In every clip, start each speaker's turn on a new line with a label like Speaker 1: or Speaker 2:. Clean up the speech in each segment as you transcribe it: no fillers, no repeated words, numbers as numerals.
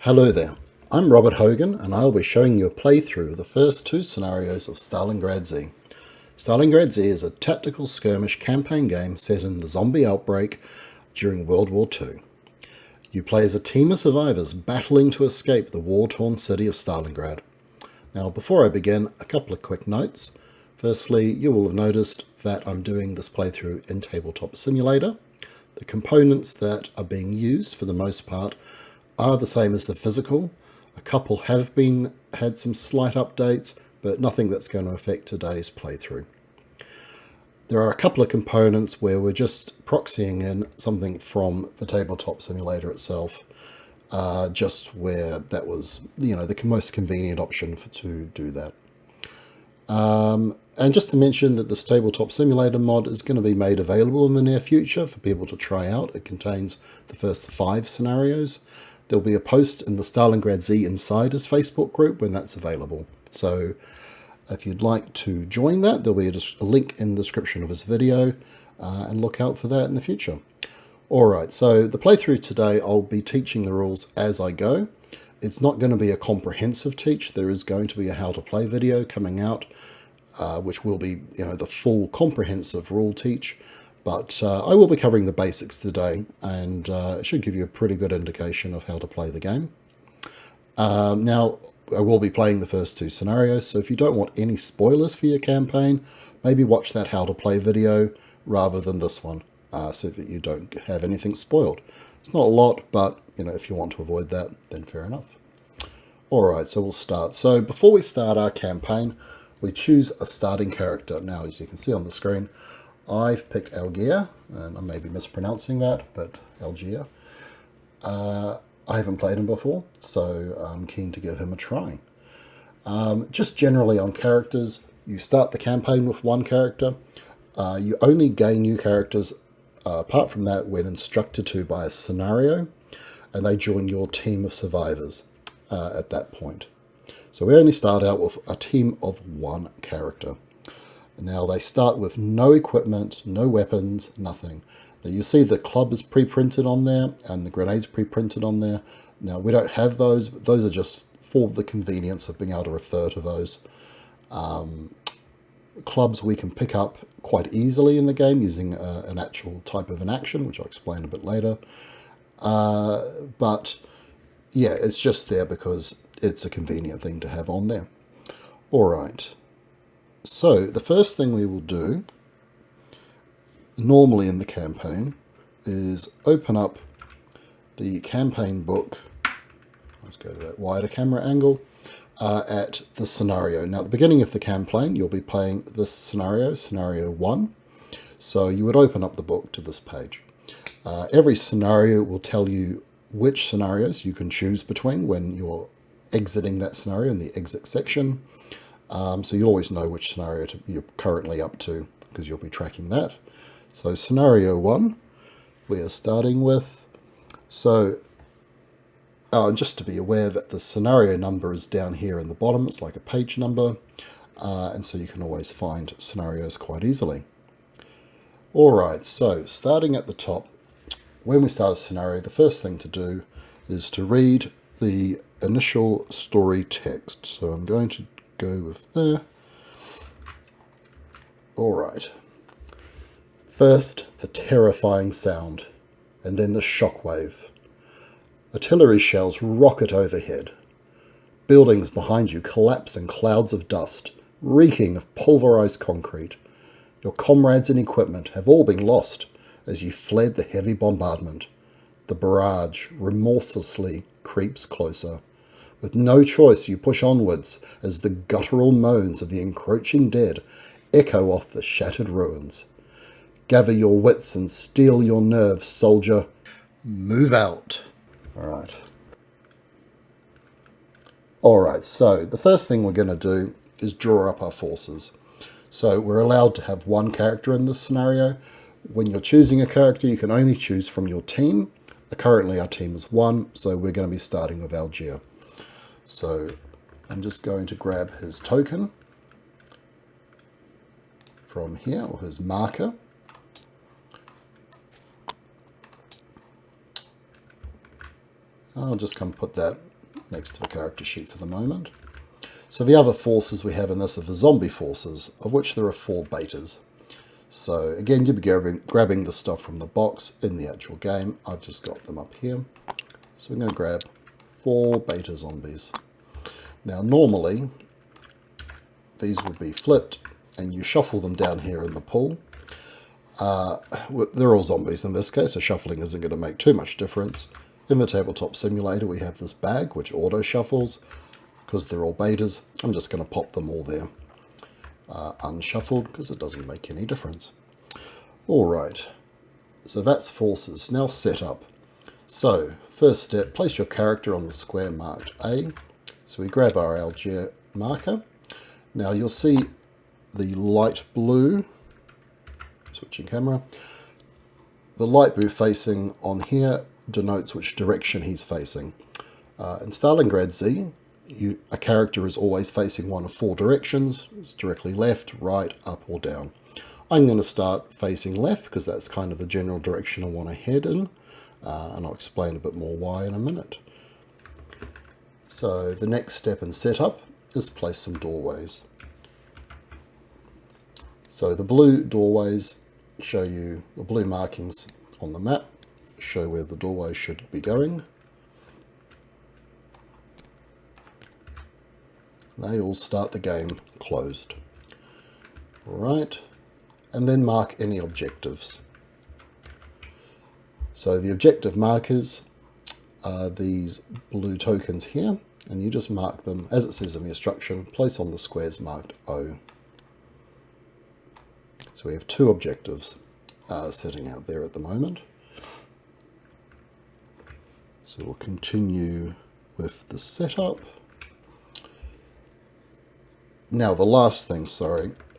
Speaker 1: Hello there, I'm Robert Hogan and I'll be showing you a playthrough of the first two scenarios of Stalingrad Z. Stalingrad Z is a tactical skirmish campaign game set in the zombie outbreak during World War II. You play as a team of survivors battling to escape the war-torn city of Stalingrad. Now before I begin, a couple of quick notes. Firstly, you will have noticed that I'm doing this playthrough in Tabletop Simulator. The components that are being used for the most part are the same as the physical. A couple have had some slight updates, but nothing that's going to affect today's playthrough. There are a couple of components where we're just proxying in something from the Tabletop Simulator itself, just where that was, the most convenient option to do that. And just to mention that this Tabletop Simulator mod is going to be made available in the near future for people to try out. It contains the first 5 scenarios. There'll be a post in the Stalingrad Z Insiders Facebook group when that's available. So if you'd like to join that, there'll be a link in the description of this video, and look out for that in the future. Alright, so the playthrough today, I'll be teaching the rules as I go. It's not going to be a comprehensive teach. There is going to be a how to play video coming out, which will be the full comprehensive rule teach. But I will be covering the basics today, and it should give you a pretty good indication of how to play the game. Now, I will be playing the first 2 scenarios, so if you don't want any spoilers for your campaign, maybe watch that how to play video rather than this one, so that you don't have anything spoiled. It's not a lot, but if you want to avoid that, then fair enough. Alright, so we'll start. So before we start our campaign, we choose a starting character. Now, as you can see on the screen, I've picked Algier, and I may be mispronouncing that, but Algier. I haven't played him before, so I'm keen to give him a try. Just generally on characters, you start the campaign with 1 character. You only gain new characters, apart from that, when instructed to by a scenario, and they join your team of survivors at that point. So we only start out with a team of 1 character. Now they start with no equipment, no weapons, nothing. Now you see the club is pre-printed on there and the grenades pre-printed on there. Now we don't have those. Those are just for the convenience of being able to refer to those. Clubs we can pick up quite easily in the game using an actual type of an action, which I'll explain a bit later. But yeah, it's just there because it's a convenient thing to have on there. All right. So the first thing we will do, normally in the campaign, is open up the campaign book. Let's go to that wider camera angle, at the scenario. Now at the beginning of the campaign, you'll be playing this scenario, scenario 1. So you would open up the book to this page. Every scenario will tell you which scenarios you can choose between when you're exiting that scenario in the exit section. So you'll always know which scenario you're currently up to because you'll be tracking that. So scenario 1, we are starting with. So just to be aware that the scenario number is down here in the bottom. It's like a page number. And so you can always find scenarios quite easily. Alright, so starting at the top, when we start a scenario, the first thing to do is to read the initial story text. So I'm going to go with there. Alright. First, the terrifying sound, and then the shockwave. Artillery shells rocket overhead. Buildings behind you collapse in clouds of dust, reeking of pulverized concrete. Your comrades and equipment have all been lost as you fled the heavy bombardment. The barrage remorselessly creeps closer. With no choice, you push onwards as the guttural moans of the encroaching dead echo off the shattered ruins. Gather your wits and steel your nerves, soldier. Move out. Alright, so the first thing we're going to do is draw up our forces. So we're allowed to have 1 character in this scenario. When you're choosing a character, you can only choose from your team. Currently our team is 1, so we're going to be starting with Algier. So I'm just going to grab his token from here, or his marker. I'll just come put that next to the character sheet for the moment. So the other forces we have in this are the zombie forces, of which there are 4 betas. So again, you'll be grabbing the stuff from the box in the actual game. I've just got them up here. So I'm going to grab 4 beta zombies. Now normally, these would be flipped and you shuffle them down here in the pool. They're all zombies in this case, so shuffling isn't going to make too much difference. In the tabletop simulator we have this bag which auto shuffles. Because they're all betas, I'm just going to pop them all there unshuffled because it doesn't make any difference. Alright, so that's forces. Now setup. So first step, place your character on the square marked A. So we grab our Algier marker. Now you'll see the light blue, switching camera, the light blue facing on here denotes which direction he's facing. In Stalingrad Z, a character is always facing one of 4 directions. It's directly left, right, up or down. I'm going to start facing left because that's kind of the general direction I want to head in, and I'll explain a bit more why in a minute. So the next step in setup is to place some doorways. So the blue doorways show you, the blue markings on the map show where the doorway should be going. They all start the game closed. Right, and then mark any objectives. So the objective markers are these blue tokens here, and you just mark them, as it says in the instruction, place on the squares marked O. So we have 2 objectives sitting out there at the moment. So we'll continue with the setup. Now the last thing,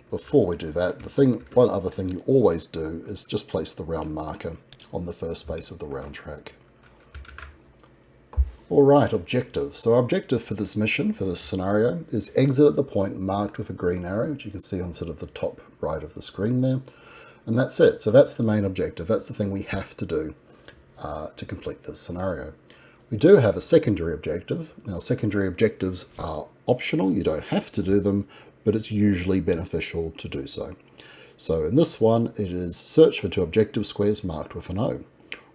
Speaker 1: before we do that, one other thing you always do is just place the round marker on the first space of the round track. Alright, objective. So our objective for this mission, for this scenario, is exit at the point marked with a green arrow, which you can see on sort of the top right of the screen there. And that's it. So that's the main objective. That's the thing we have to do to complete this scenario. We do have a secondary objective. Now, secondary objectives are optional. You don't have to do them, but it's usually beneficial to do so. So in this one, it is search for 2 objective squares marked with an O.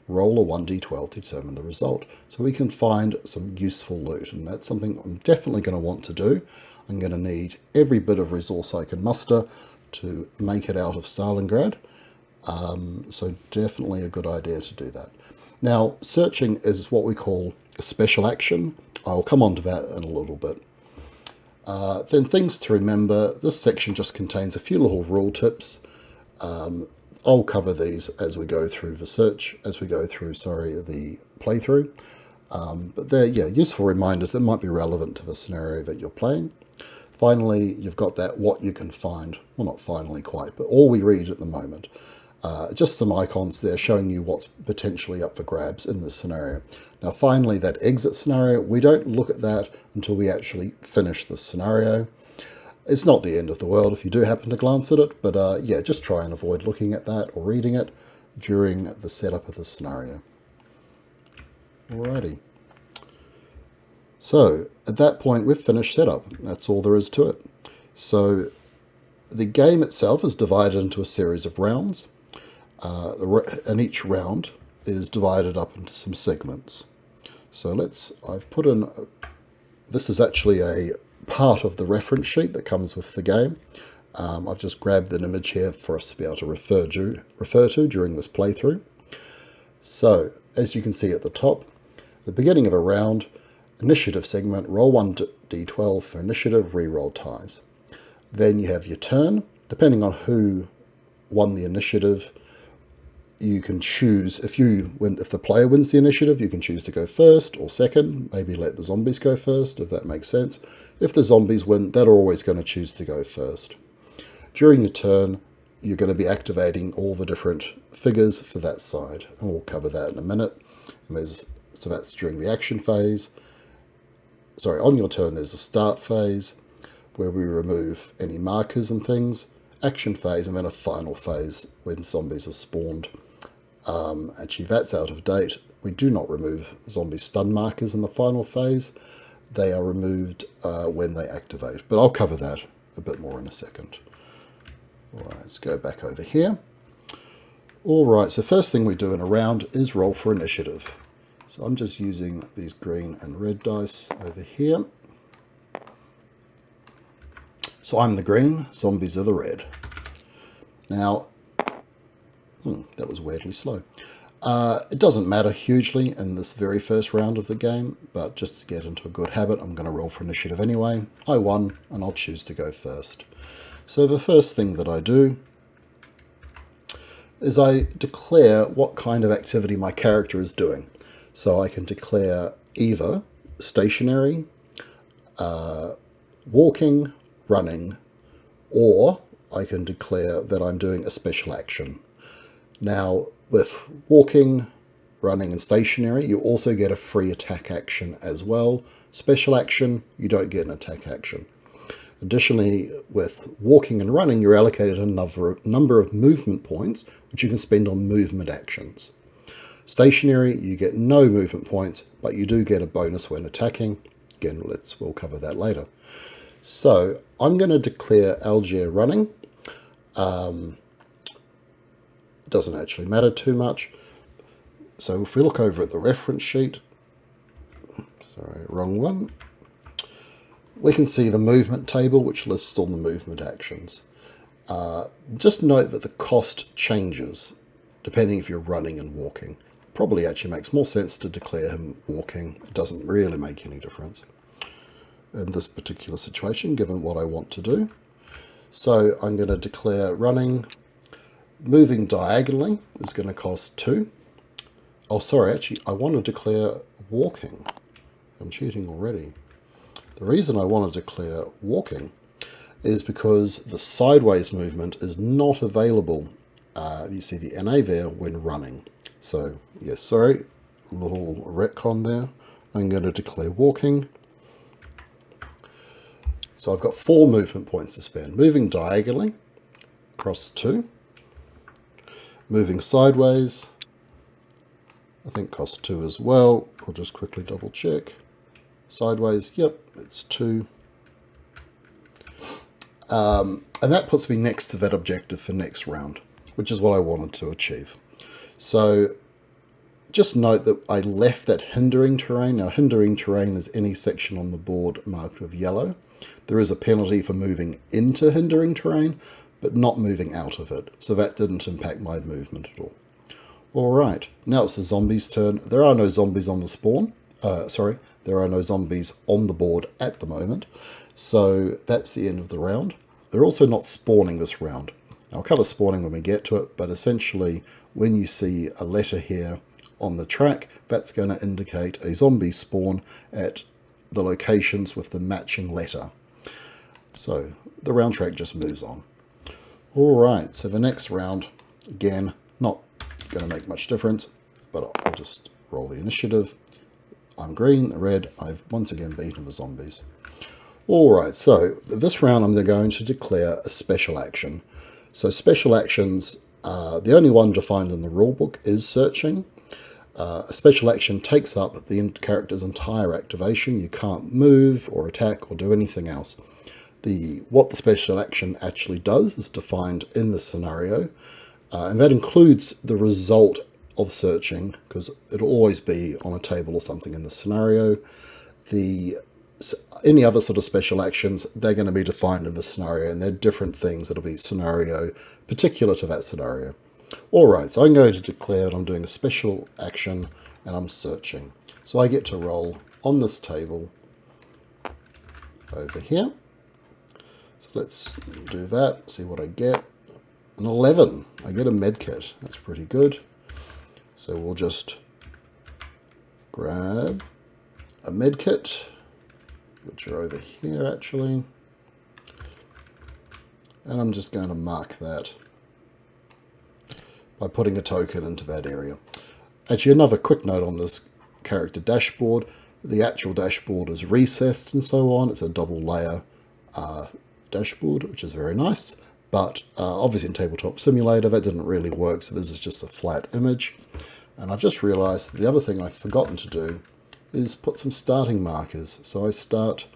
Speaker 1: Roll a 1d12 to determine the result. So we can find some useful loot, and that's something I'm definitely going to want to do. I'm going to need every bit of resource I can muster to make it out of Stalingrad. So definitely a good idea to do that. Now, searching is what we call a special action. I'll come on to that in a little bit. Then things to remember, this section just contains a few little rule tips. I'll cover these as we go through the the playthrough. But they're useful reminders that might be relevant to the scenario that you're playing. Finally, you've got that what you can find. Well, not finally quite, but all we read at the moment. Just some icons there showing you what's potentially up for grabs in this scenario. Now finally, that exit scenario, we don't look at that until we actually finish the scenario. It's not the end of the world if you do happen to glance at it, but just try and avoid looking at that or reading it during the setup of the scenario. Alrighty. So at that point, we've finished setup. That's all there is to it. So the game itself is divided into a series of rounds. And each round is divided up into some segments. So I've put in, this is actually a part of the reference sheet that comes with the game. I've just grabbed an image here for us to be able to refer to during this playthrough. So, as you can see at the top, the beginning of a round, initiative segment, roll 1d12 for initiative, re-roll ties. Then you have your turn. Depending on who won the initiative, you can choose, if the player wins the initiative, you can choose to go first or second, maybe let the zombies go first, if that makes sense. If the zombies win, they're always going to choose to go first. During your turn, you're going to be activating all the different figures for that side, and we'll cover that in a minute. So that's during the action phase. Sorry, on your turn there's a start phase, where we remove any markers and things, action phase, and then a final phase when zombies are spawned. Actually, that's out of date. We do not remove zombie stun markers in the final phase. they are removed when they activate. But I'll cover that a bit more in a second. All right, let's go back over here. All right, so first thing we do in a round is roll for initiative. So I'm just using these green and red dice over here. So I'm the green, zombies are the red. Now, that was weirdly slow. It doesn't matter hugely in this very first round of the game, but just to get into a good habit, I'm going to roll for initiative anyway. I won, and I'll choose to go first. So the first thing that I do is I declare what kind of activity my character is doing. So I can declare either stationary, walking, running, or I can declare that I'm doing a special action. Now, with walking, running, and stationary, you also get a free attack action as well. Special action, you don't get an attack action. Additionally, with walking and running, you're allocated a number of movement points, which you can spend on movement actions. Stationary, you get no movement points, but you do get a bonus when attacking. Again, we'll cover that later. So I'm going to declare Algier running. Doesn't actually matter too much. So if we look over at the reference sheet, sorry, wrong one, we can see the movement table, which lists all the movement actions. Just note that the cost changes depending if you're running and walking. Probably actually makes more sense to declare him walking. It doesn't really make any difference in this particular situation, given what I want to do. So I'm going to declare running. Moving diagonally is going to cost 2. Oh, sorry, actually, I want to declare walking. I'm cheating already. The reason I want to declare walking is because the sideways movement is not available. You see the NA there when running. So, yes, sorry, a little retcon there. I'm going to declare walking. So I've got 4 movement points to spend. Moving diagonally, costs 2. Moving sideways, I think costs 2 as well. I'll just quickly double check. Sideways, yep, it's 2. And that puts me next to that objective for next round, which is what I wanted to achieve. So just note that I left that hindering terrain. Now, hindering terrain is any section on the board marked with yellow. There is a penalty for moving into hindering terrain, but not moving out of it. So that didn't impact my movement at all. All right, now it's the zombies' turn. There are no zombies on the spawn. There are no zombies on the board at the moment. So that's the end of the round. They're also not spawning this round. I'll cover spawning when we get to it, but essentially when you see a letter here on the track, that's going to indicate a zombie spawn at the locations with the matching letter. So the round track just moves on. All right, so the next round, again, not going to make much difference, but I'll just roll the initiative. I'm green, red, I've once again beaten the zombies. All right, so this round I'm going to declare a special action. So special actions, the only one defined in the rulebook is searching. A special action takes up the character's entire activation. You can't move or attack or do anything else. What the special action actually does is defined in the scenario, and that includes the result of searching, because it'll always be on a table or something in the scenario. Any other sort of special actions, they're going to be defined in the scenario, and they're different things that'll be scenario particular to that scenario. All right, so I'm going to declare that I'm doing a special action and I'm searching. So I get to roll on this table over here. So let's do that, see what I get. An 11. I get a med kit. That's pretty good. So we'll just grab a med kit, which are over here actually. And I'm just going to mark that by putting a token into that area. Actually, another quick note on this character dashboard. The actual dashboard is recessed and so on. It's a double layer dashboard, which is very nice. But obviously in Tabletop Simulator, that didn't really work. So this is just a flat image. And I've just realized the other thing I've forgotten to do is put some starting markers. So I start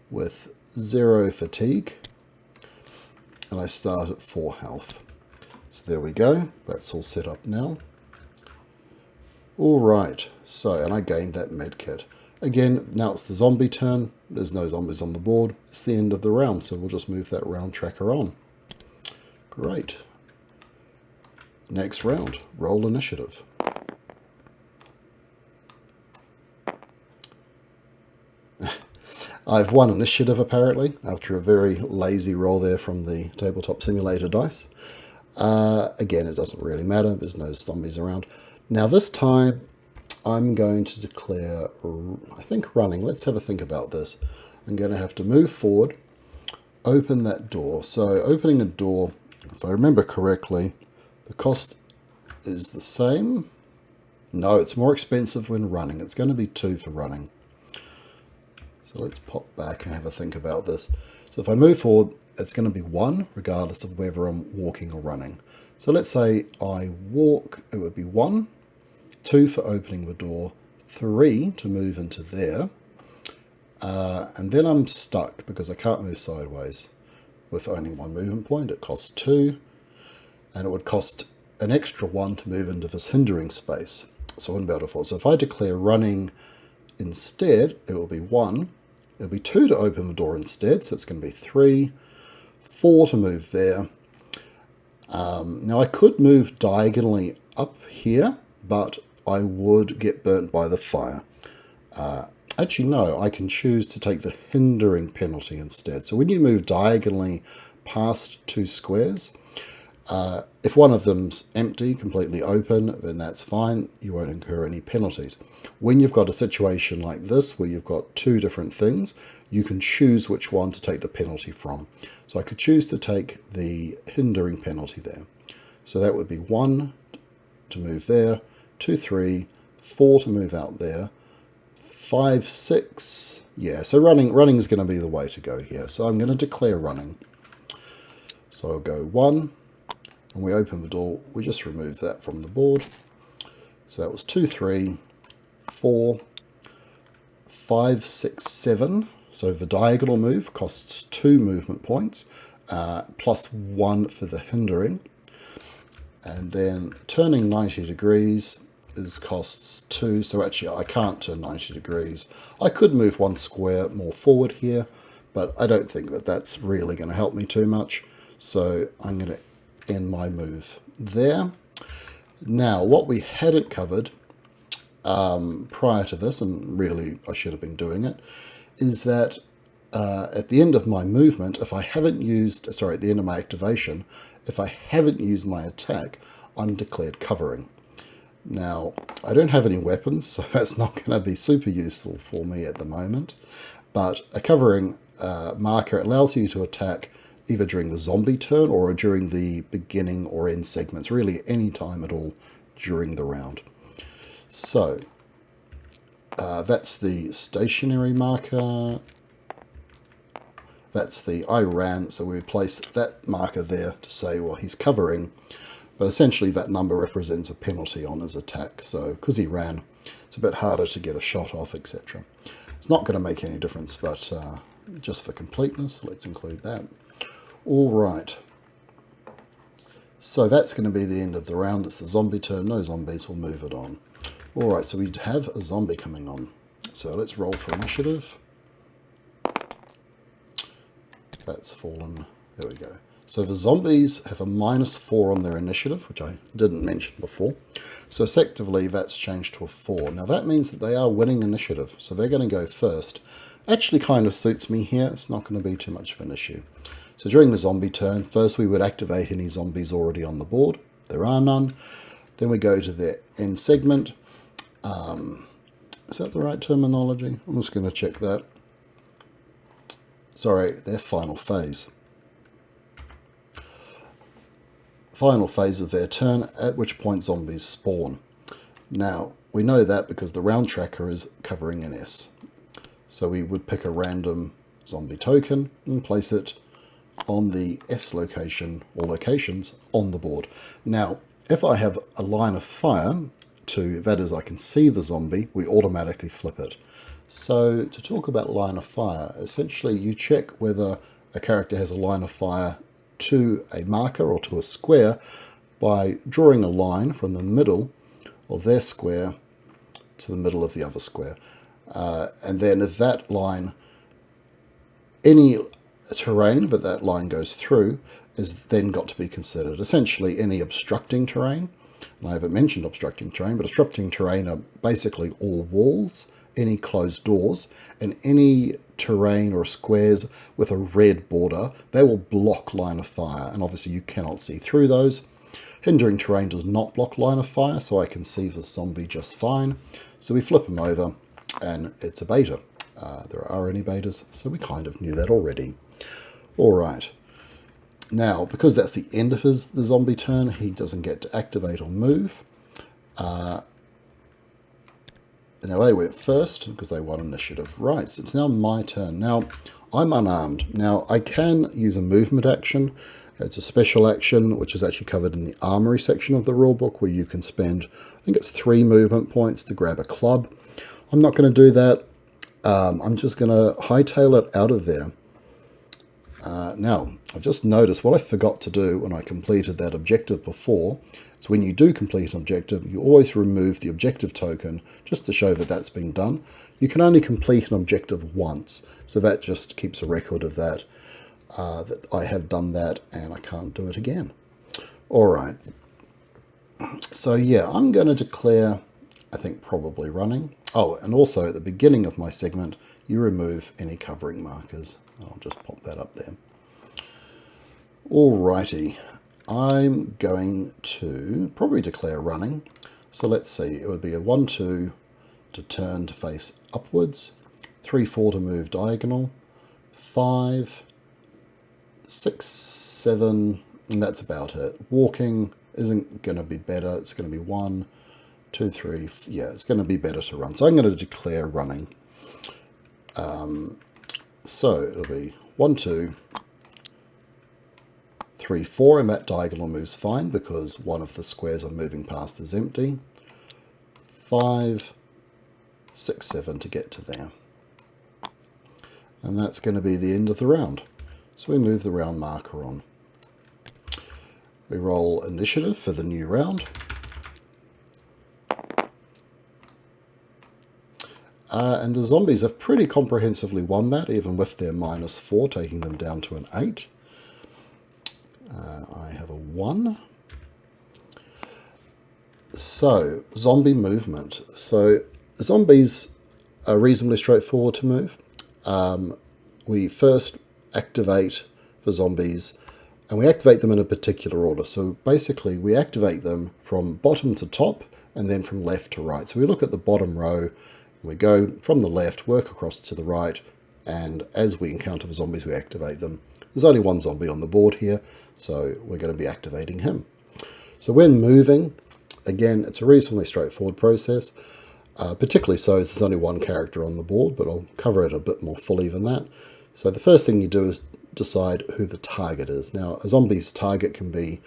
Speaker 1: with 0 fatigue, and I start at 4 health. So there we go, that's all set up now. Alright, so, and I gained that med kit. Again, now it's the zombie turn. There's no zombies on the board. It's the end of the round, so we'll just move that round tracker on. Great. Next round, roll initiative. I've won initiative apparently, after a very lazy roll there from the Tabletop Simulator dice. Again, it doesn't really matter, there's no zombies around. Now this time, I'm going to declare, I think, running. Let's have a think about this. I'm going to have to move forward, open that door. So opening a door, if I remember correctly, the cost is the same. No, it's more expensive when running. It's going to be 2 for running. So let's pop back and have a think about this. So if I move forward, it's going to be 1, regardless of whether I'm walking or running. So let's say I walk, it would be 1. 2 for opening the door, 3 to move into there, and then I'm stuck because I can't move sideways with only 1 movement point. It costs 2, and it would cost an extra 1 to move into this hindering space, so I wouldn't be able to afford. So if I declare running instead, it will be 1, it'll be 2 to open the door instead, so it's going to be 3, 4 to move there. Now I could move diagonally up here, but I would get burnt by the fire. Actually, no, I can choose to take the hindering penalty instead. So when you move diagonally past 2 squares, if one of them's empty, completely open, then that's fine. You won't incur any penalties. When you've got a situation like this, where you've got 2 different things, you can choose which one to take the penalty from. So I could choose to take the hindering penalty there. So that would be 1 to move there, 2, 3, 4 to move out there, 5, 6. Yeah, so running is going to be the way to go here. So I'm going to declare running. So I'll go 1, and we open the door. We just remove that from the board. So that was 2, 3, 4, 5, 6, 7. So the diagonal move costs 2 movement points, plus 1 for the hindering. And then turning 90 degrees costs 2, so actually I can't turn 90 degrees. I could move 1 square more forward here, but I don't think that that's really going to help me too much. So I'm going to end my move there. Now, what we hadn't covered prior to this, and really I should have been doing it, is that at the end of my movement, if I haven't used, sorry, at the end of my activation, if I haven't used my attack, I'm declared covering. Now, I don't have any weapons, so that's not going to be super useful for me at the moment, but a covering marker allows you to attack either during the zombie turn or during the beginning or end segments, really any time at all during the round. So, that's the stationary marker. That's the I ran, so we place that marker there to say, well, he's covering, but essentially that number represents a penalty on his attack. So, because he ran, it's a bit harder to get a shot off, etc. It's not going to make any difference, but just for completeness, let's include that. All right. So that's going to be the end of the round. It's the zombie turn. No zombies. We'll move it on. All right, so we have a zombie coming on. So let's roll for initiative. That's fallen. There we go. So the zombies have a -4 on their initiative, which I didn't mention before. So effectively, that's changed to a 4. Now that means that they are winning initiative, so they're going to go first. Actually kind of suits me here. It's not going to be too much of an issue. So during the zombie turn, first we would activate any zombies already on the board. There are none. Then we go to their end segment. Is that the right terminology? I'm just going to check that. Sorry, their final phase. Final phase of their turn, at which point zombies spawn. Now, we know that because the round tracker is covering an S. So we would pick a random zombie token and place it on the S location or locations on the board. Now, if I have a line of fire to, that is, I can see the zombie, we automatically flip it. So to talk about line of fire, essentially you check whether a character has a line of fire to a marker or to a square by drawing a line from the middle of their square to the middle of the other square. And then if that line, any terrain that line goes through is then got to be considered. Essentially any obstructing terrain, and I haven't mentioned obstructing terrain, but obstructing terrain are basically all walls, any closed doors, and any terrain or squares with a red border, they will block line of fire, and obviously you cannot see through those. Hindering terrain does not block line of fire, so I can see the zombie just fine. So we flip him over, and it's a beta. There are any betas, so we kind of knew that already. Alright, now because that's the end of the zombie turn, he doesn't get to activate or move. Now they went first because they won initiative. Right, so it's now my turn. Now I'm unarmed. Now I can use a movement action. It's a special action which is actually covered in the armory section of the rulebook, where you can spend, I think it's 3 movement points to grab a club. I'm not going to do that. I'm just going to hightail it out of there. Now, I've just noticed what I forgot to do when I completed that objective before. So when you do complete an objective, you always remove the objective token just to show that that's been done. You can only complete an objective once, so that just keeps a record of that, that I have done that and I can't do it again. Alright, so yeah, I'm going to declare, I think probably running. Oh, and also at the beginning of my segment, you remove any covering markers. I'll just pop that up there. Alrighty. I'm going to probably declare running. So let's see, it would be a 1-2 to turn to face upwards, 3-4 to move diagonal, 5, 6, 7, and that's about it. Walking isn't going to be better, it's going to be 1, 2, 3, yeah, it's going to be better to run. So I'm going to declare running. So it'll be 1, 2, 3, 4, and that diagonal moves fine because one of the squares I'm moving past is empty. 5, 6, 7 to get to there. And that's going to be the end of the round. So we move the round marker on. We roll initiative for the new round. And the zombies have pretty comprehensively won that, even with their -4, taking them down to an 8. I have a 1. So, zombie movement. So, zombies are reasonably straightforward to move. We first activate the zombies, and we activate them in a particular order. So basically, we activate them from bottom to top, and then from left to right. So we look at the bottom row, and we go from the left, work across to the right, and as we encounter the zombies, we activate them. There's only one zombie on the board here, so we're going to be activating him. So when moving, again, it's a reasonably straightforward process, particularly so as there's only one character on the board, but I'll cover it a bit more fully than that. So the first thing you do is decide who the target is. Now, a zombie's target can be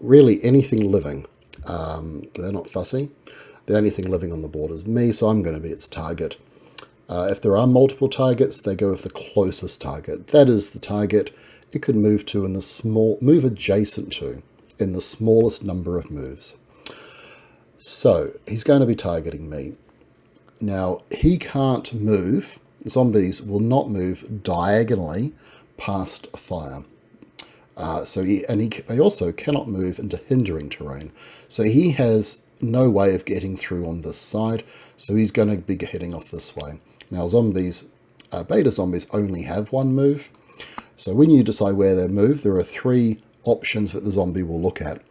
Speaker 1: really anything living. They're not fussy. The only thing living on the board is me, so I'm going to be its target. If there are multiple targets, they go with the closest target. That is the target it could move to in the move adjacent to in the smallest number of moves. So he's going to be targeting me. Now he can't move. Zombies will not move diagonally past a fire. They also cannot move into hindering terrain. So he has no way of getting through on this side. So he's going to be heading off this way. Now zombies, beta zombies only have one move. So when you decide where they move, there are 3 options that the zombie will look at.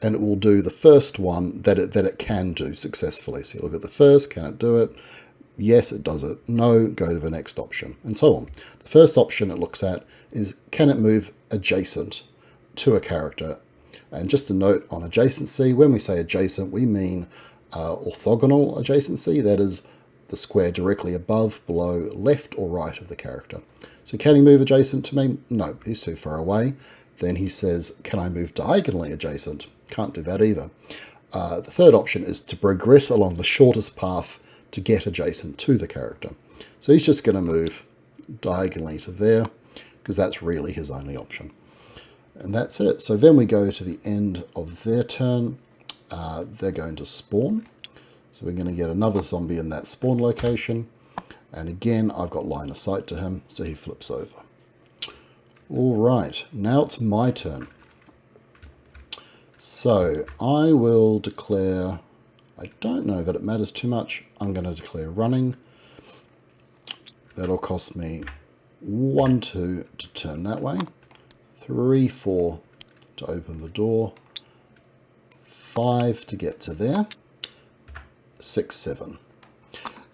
Speaker 1: And it will do the first one that it can do successfully. So you look at the first, can it do it? Yes, it does it. No, go to the next option, and so on. The first option it looks at is, can it move adjacent to a character? And just a note on adjacency, when we say adjacent, we mean orthogonal adjacency. That is the square directly above, below, left, or right of the character. So can he move adjacent to me? No, he's too far away. Then he says, can I move diagonally adjacent? Can't do that either. The third option is to progress along the shortest path to get adjacent to the character. So he's just going to move diagonally to there, because that's really his only option. And that's it. So then we go to the end of their turn. They're going to spawn. So we're going to get another zombie in that spawn location. And again, I've got line of sight to him, so he flips over. All right, now it's my turn. So I will declare, I don't know that it matters too much. I'm going to declare running. That'll cost me 1, 2 to turn that way. 3, 4 to open the door. 5 to get to there. 6, 7.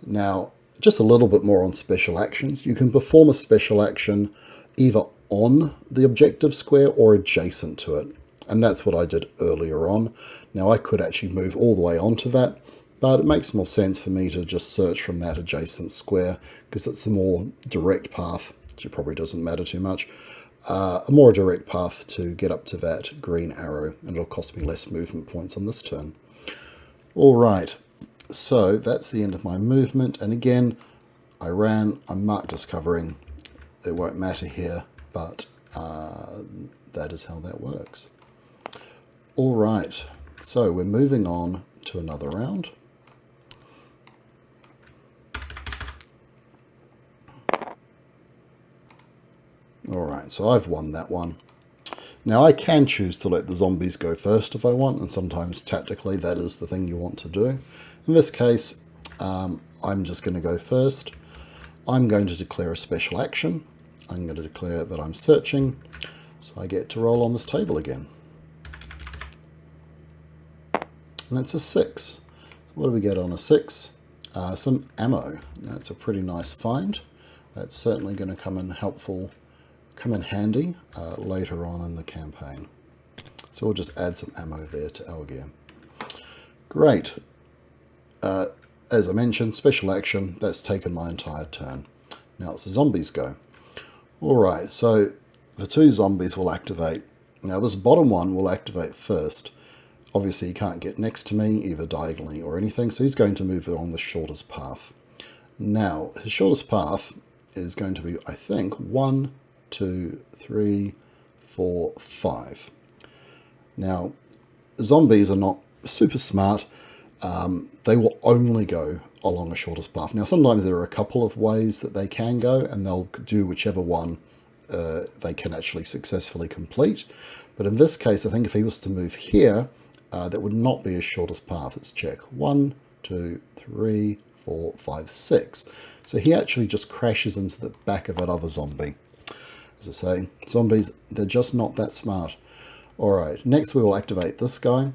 Speaker 1: Now, just a little bit more on special actions. You can perform a special action either on the objective square or adjacent to it. And that's what I did earlier on. Now, I could actually move all the way onto that, but it makes more sense for me to just search from that adjacent square because it's a more direct path, which probably doesn't matter too much. A more direct path to get up to that green arrow, and it'll cost me less movement points on this turn. All right, so that's the end of my movement. And again, I ran, I'm marked as covering. It won't matter here, but that is how that works. All right, so we're moving on to another round. All right, so I've won that one. Now I can choose to let the zombies go first if I want, and sometimes tactically that is the thing you want to do. In this case, I'm just going to go first. I'm going to declare a special action. I'm going to declare that I'm searching, so I get to roll on this table again. And it's a 6. What do we get on a 6? Some ammo. That's a pretty nice find. That's certainly going to come in handy later on in the campaign. So we'll just add some ammo there to our gear. Great. As I mentioned, special action, that's taken my entire turn. Now it's the zombies go. Alright, so the 2 zombies will activate. Now this bottom one will activate first. Obviously he can't get next to me, either diagonally or anything, so he's going to move along the shortest path. Now, his shortest path is going to be, I think, 1, 2, 3, 4, 5. Now, zombies are not super smart. They will only go along the shortest path. Now, sometimes there are a couple of ways that they can go, and they'll do whichever one they can actually successfully complete. But in this case, I think if he was to move here, that would not be his shortest path. Let's check. 1, 2, 3, 4, 5, 6. So he actually just crashes into the back of that other zombie. As I say, zombies, they're just not that smart. Alright, next we will activate this guy.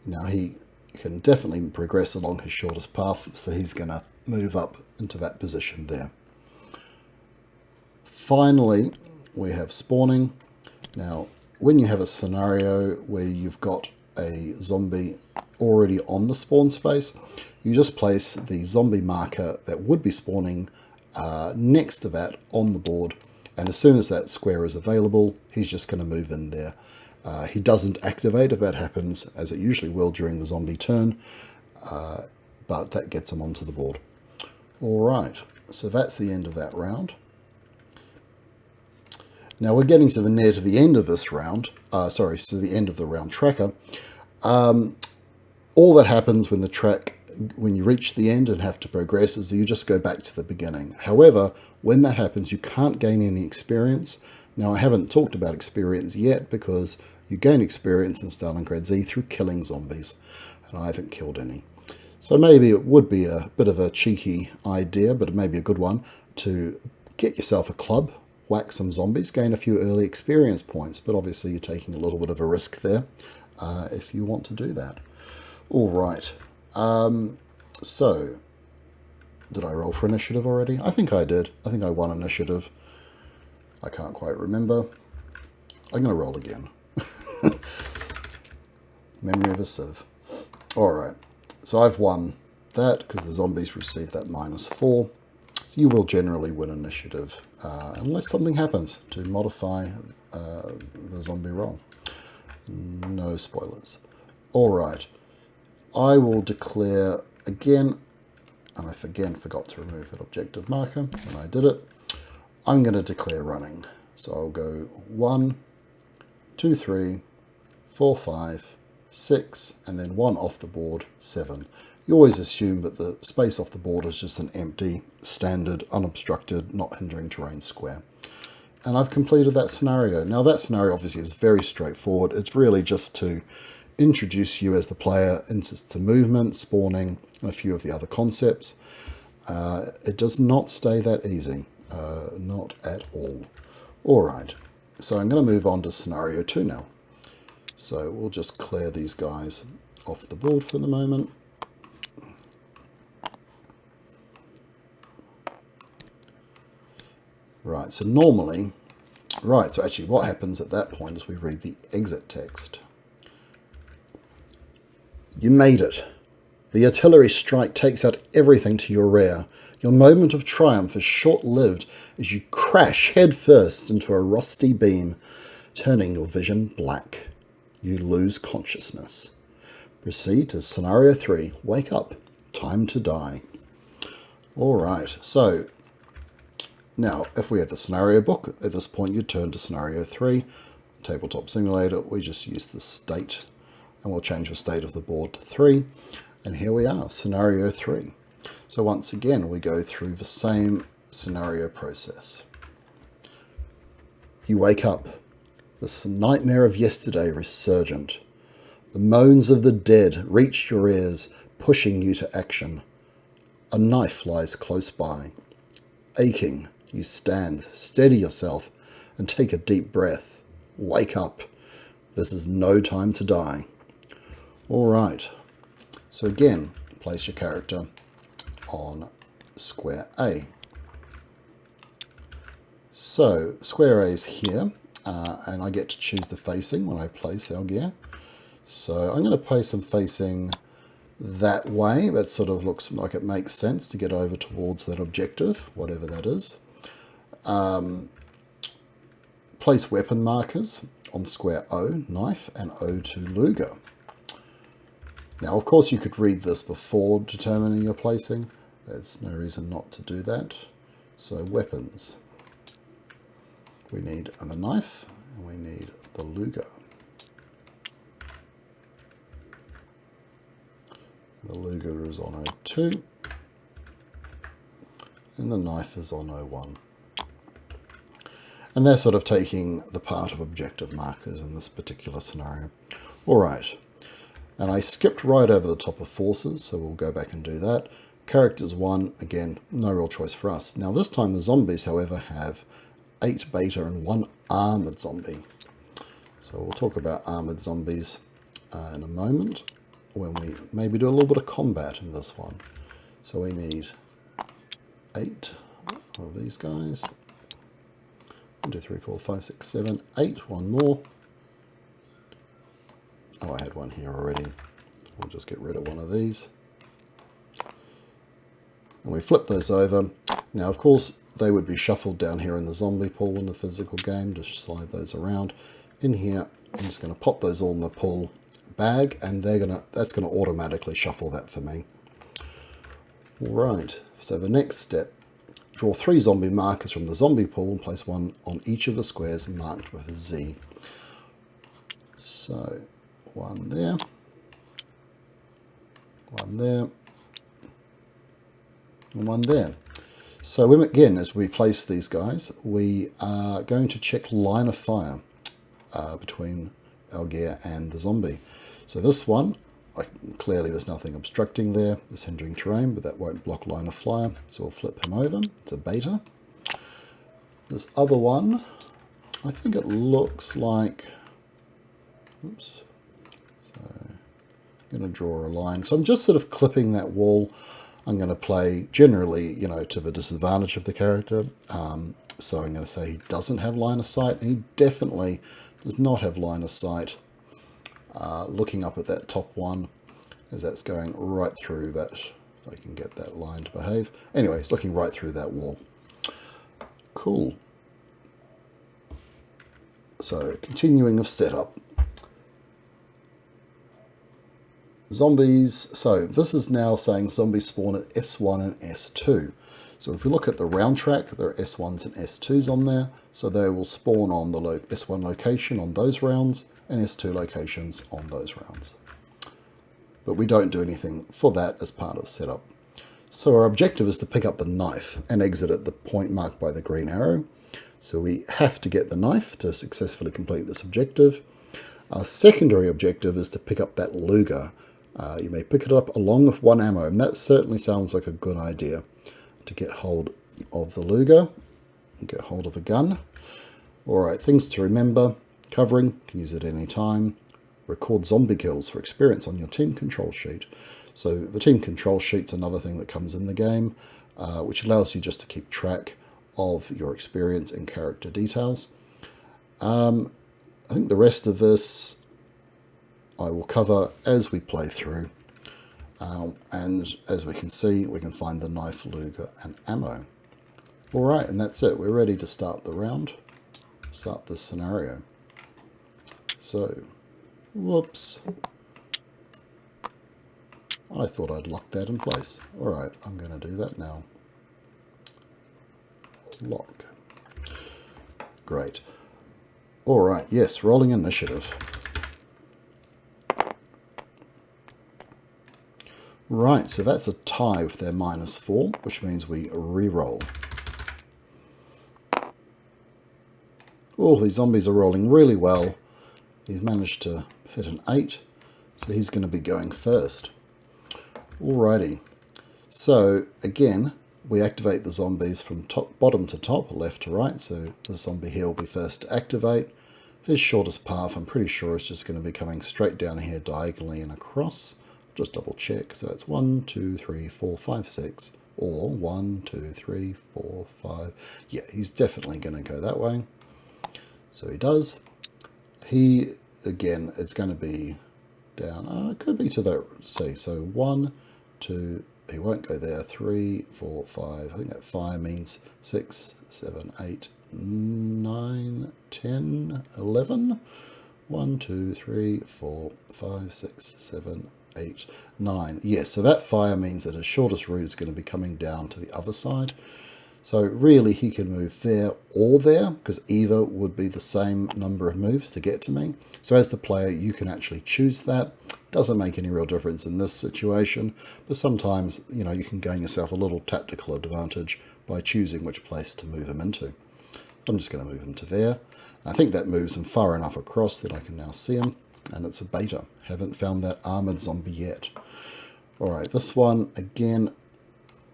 Speaker 1: Now he can definitely progress along his shortest path, so he's going to move up into that position there. Finally, we have spawning. Now, when you have a scenario where you've got a zombie already on the spawn space, you just place the zombie marker that would be spawning next to that on the board, and as soon as that square is available, he's just going to move in there. He doesn't activate if that happens, as it usually will during the zombie turn, but that gets him onto the board. Alright, so that's the end of that round. Now we're getting to near to the end of this round, to the end of the round tracker. All that happens when you reach the end and have to progress is that you just go back to the beginning. However, when that happens, you can't gain any experience. Now I haven't talked about experience yet because you gain experience in Stalingrad Z through killing zombies, and I haven't killed any. So maybe it would be a bit of a cheeky idea, but it may be a good one, to get yourself a club, whack some zombies, gain a few early experience points, but obviously you're taking a little bit of a risk there if you want to do that. All right, so did I roll for initiative already? I think I did. I think I won initiative. I can't quite remember. I'm going to roll again. Memory of a sieve. Alright, so I've won that because the zombies received that -4. You will generally win initiative unless something happens to modify the zombie roll. No spoilers. Alright, I will declare again, and I again forgot to remove that objective marker when I did it. I'm going to declare running. So I'll go 1, 2, 3, 4, 5, 6, and then 1 off the board, 7. You always assume that the space off the board is just an empty, standard, unobstructed, not hindering terrain square. And I've completed that scenario. Now that scenario obviously is very straightforward. It's really just to introduce you as the player into movement, spawning, and a few of the other concepts. It does not stay that easy, not at all. Alright, so I'm going to move on to scenario 2 now. So we'll just clear these guys off the board for the moment. Right, so normally, so actually what happens at that point is we read the exit text. You made it. The artillery strike takes out everything to your rear. Your moment of triumph is short-lived as you crash headfirst into a rusty beam, turning your vision black. You lose consciousness. Proceed to scenario 3. Wake up. Time to die. Alright, so now if we had the scenario book, at this point you'd turn to scenario 3. Tabletop Simulator, we just use the state, and we'll change the state of the board to 3. And here we are, scenario 3. So once again, we go through the same scenario process. You wake up. The nightmare of yesterday resurgent. The moans of the dead reach your ears, pushing you to action. A knife lies close by. Aching, you stand, steady yourself, and take a deep breath. Wake up. This is no time to die. All right. So again, place your character on square A. So square A is here, and I get to choose the facing when I place our gear. So I'm going to place them facing that way. That sort of looks like it makes sense to get over towards that objective, whatever that is. Place weapon markers on square O, knife, and O2 Luger. Now, of course, you could read this before determining your placing. There's no reason not to do that. So weapons. We need the knife, and we need the Luger. The Luger is on O2, and the knife is on O1. And they're sort of taking the part of objective markers in this particular scenario. All right. And I skipped right over the top of forces, so we'll go back and do that. Characters 1, again, no real choice for us. Now this time the zombies, however, have 8 beta and 1 armoured zombie. So we'll talk about armoured zombies in a moment, when we maybe do a little bit of combat in this one. So we need 8 of these guys. 1, 2, 3, 4, 5, 6, 7, 8. One more. Oh, I had one here already. We'll just get rid of one of these. And we flip those over. Now, of course, they would be shuffled down here in the zombie pool in the physical game. Just slide those around. In here, I'm just going to pop those all in the pool bag, and that's going to automatically shuffle that for me. All right. So the next step, draw 3 zombie markers from the zombie pool and place one on each of the squares marked with a Z. So 1 there, 1 there, and 1 there. So again, as we place these guys, we are going to check line of fire between our gear and the zombie. So this one, clearly there's nothing obstructing there, there's hindering terrain, but that won't block line of fire, so we'll flip him over. It's a beta. This other one, I think it looks like, oops, so I'm going to draw a line. So I'm just sort of clipping that wall. I'm going to play generally, to the disadvantage of the character. So I'm going to say he doesn't have line of sight, and he definitely does not have line of sight looking up at that top one, as that's going right through that, if I can get that line to behave. Anyway, it's looking right through that wall. Cool. So continuing of setup. Zombies, so this is now saying zombies spawn at S1 and S2. So if you look at the round track, there are S1s and S2s on there. So they will spawn on the S1 location on those rounds and S2 locations on those rounds. But we don't do anything for that as part of setup. So our objective is to pick up the knife and exit at the point marked by the green arrow. So we have to get the knife to successfully complete this objective. Our secondary objective is to pick up that Luger. You may pick it up along with 1 ammo, and that certainly sounds like a good idea, to get hold of the Luger and get hold of a gun. Alright, things to remember. Covering, can use it any time. Record zombie kills for experience on your team control sheet. So the team control sheet's another thing that comes in the game, which allows you just to keep track of your experience and character details. I think the rest of this I will cover as we play through. And as we can see, we can find the knife, Luger and ammo. Alright, and that's it. We're ready to start the round, start this scenario. So, whoops. I thought I'd locked that in place. Alright, I'm going to do that now. Lock. Great. Alright, yes, rolling initiative. Right, so that's a tie with their -4, which means we re-roll. Oh, these zombies are rolling really well. He's managed to hit an 8, so he's going to be going first. Alrighty, so again, we activate the zombies from bottom to top, left to right, so the zombie here will be first to activate. His shortest path, I'm pretty sure, is just going to be coming straight down here diagonally and across. Just double check, so it's 1, 2, 3, 4, 5, 6, or 1, 2, 3, 4, 5. Yeah, he's definitely going to go that way. So he does. He, again, it's going to be down. It could be to that C. So 1, 2, he won't go there. 3, 4, 5. I think that 5 means 6, 7, 8, 9, 10, 11. 1, 2, 3, 4, 5, 6, 7, 8, 9. Yes, so that fire means that his shortest route is going to be coming down to the other side. So really he can move there or there, because either would be the same number of moves to get to me. So as the player, you can actually choose that. Doesn't make any real difference in this situation, but sometimes, you know, you can gain yourself a little tactical advantage by choosing which place to move him into. I'm just going to move him to there. I think that moves him far enough across that I can now see him. And it's a beta. Haven't found that armored zombie yet. Alright, this one, again,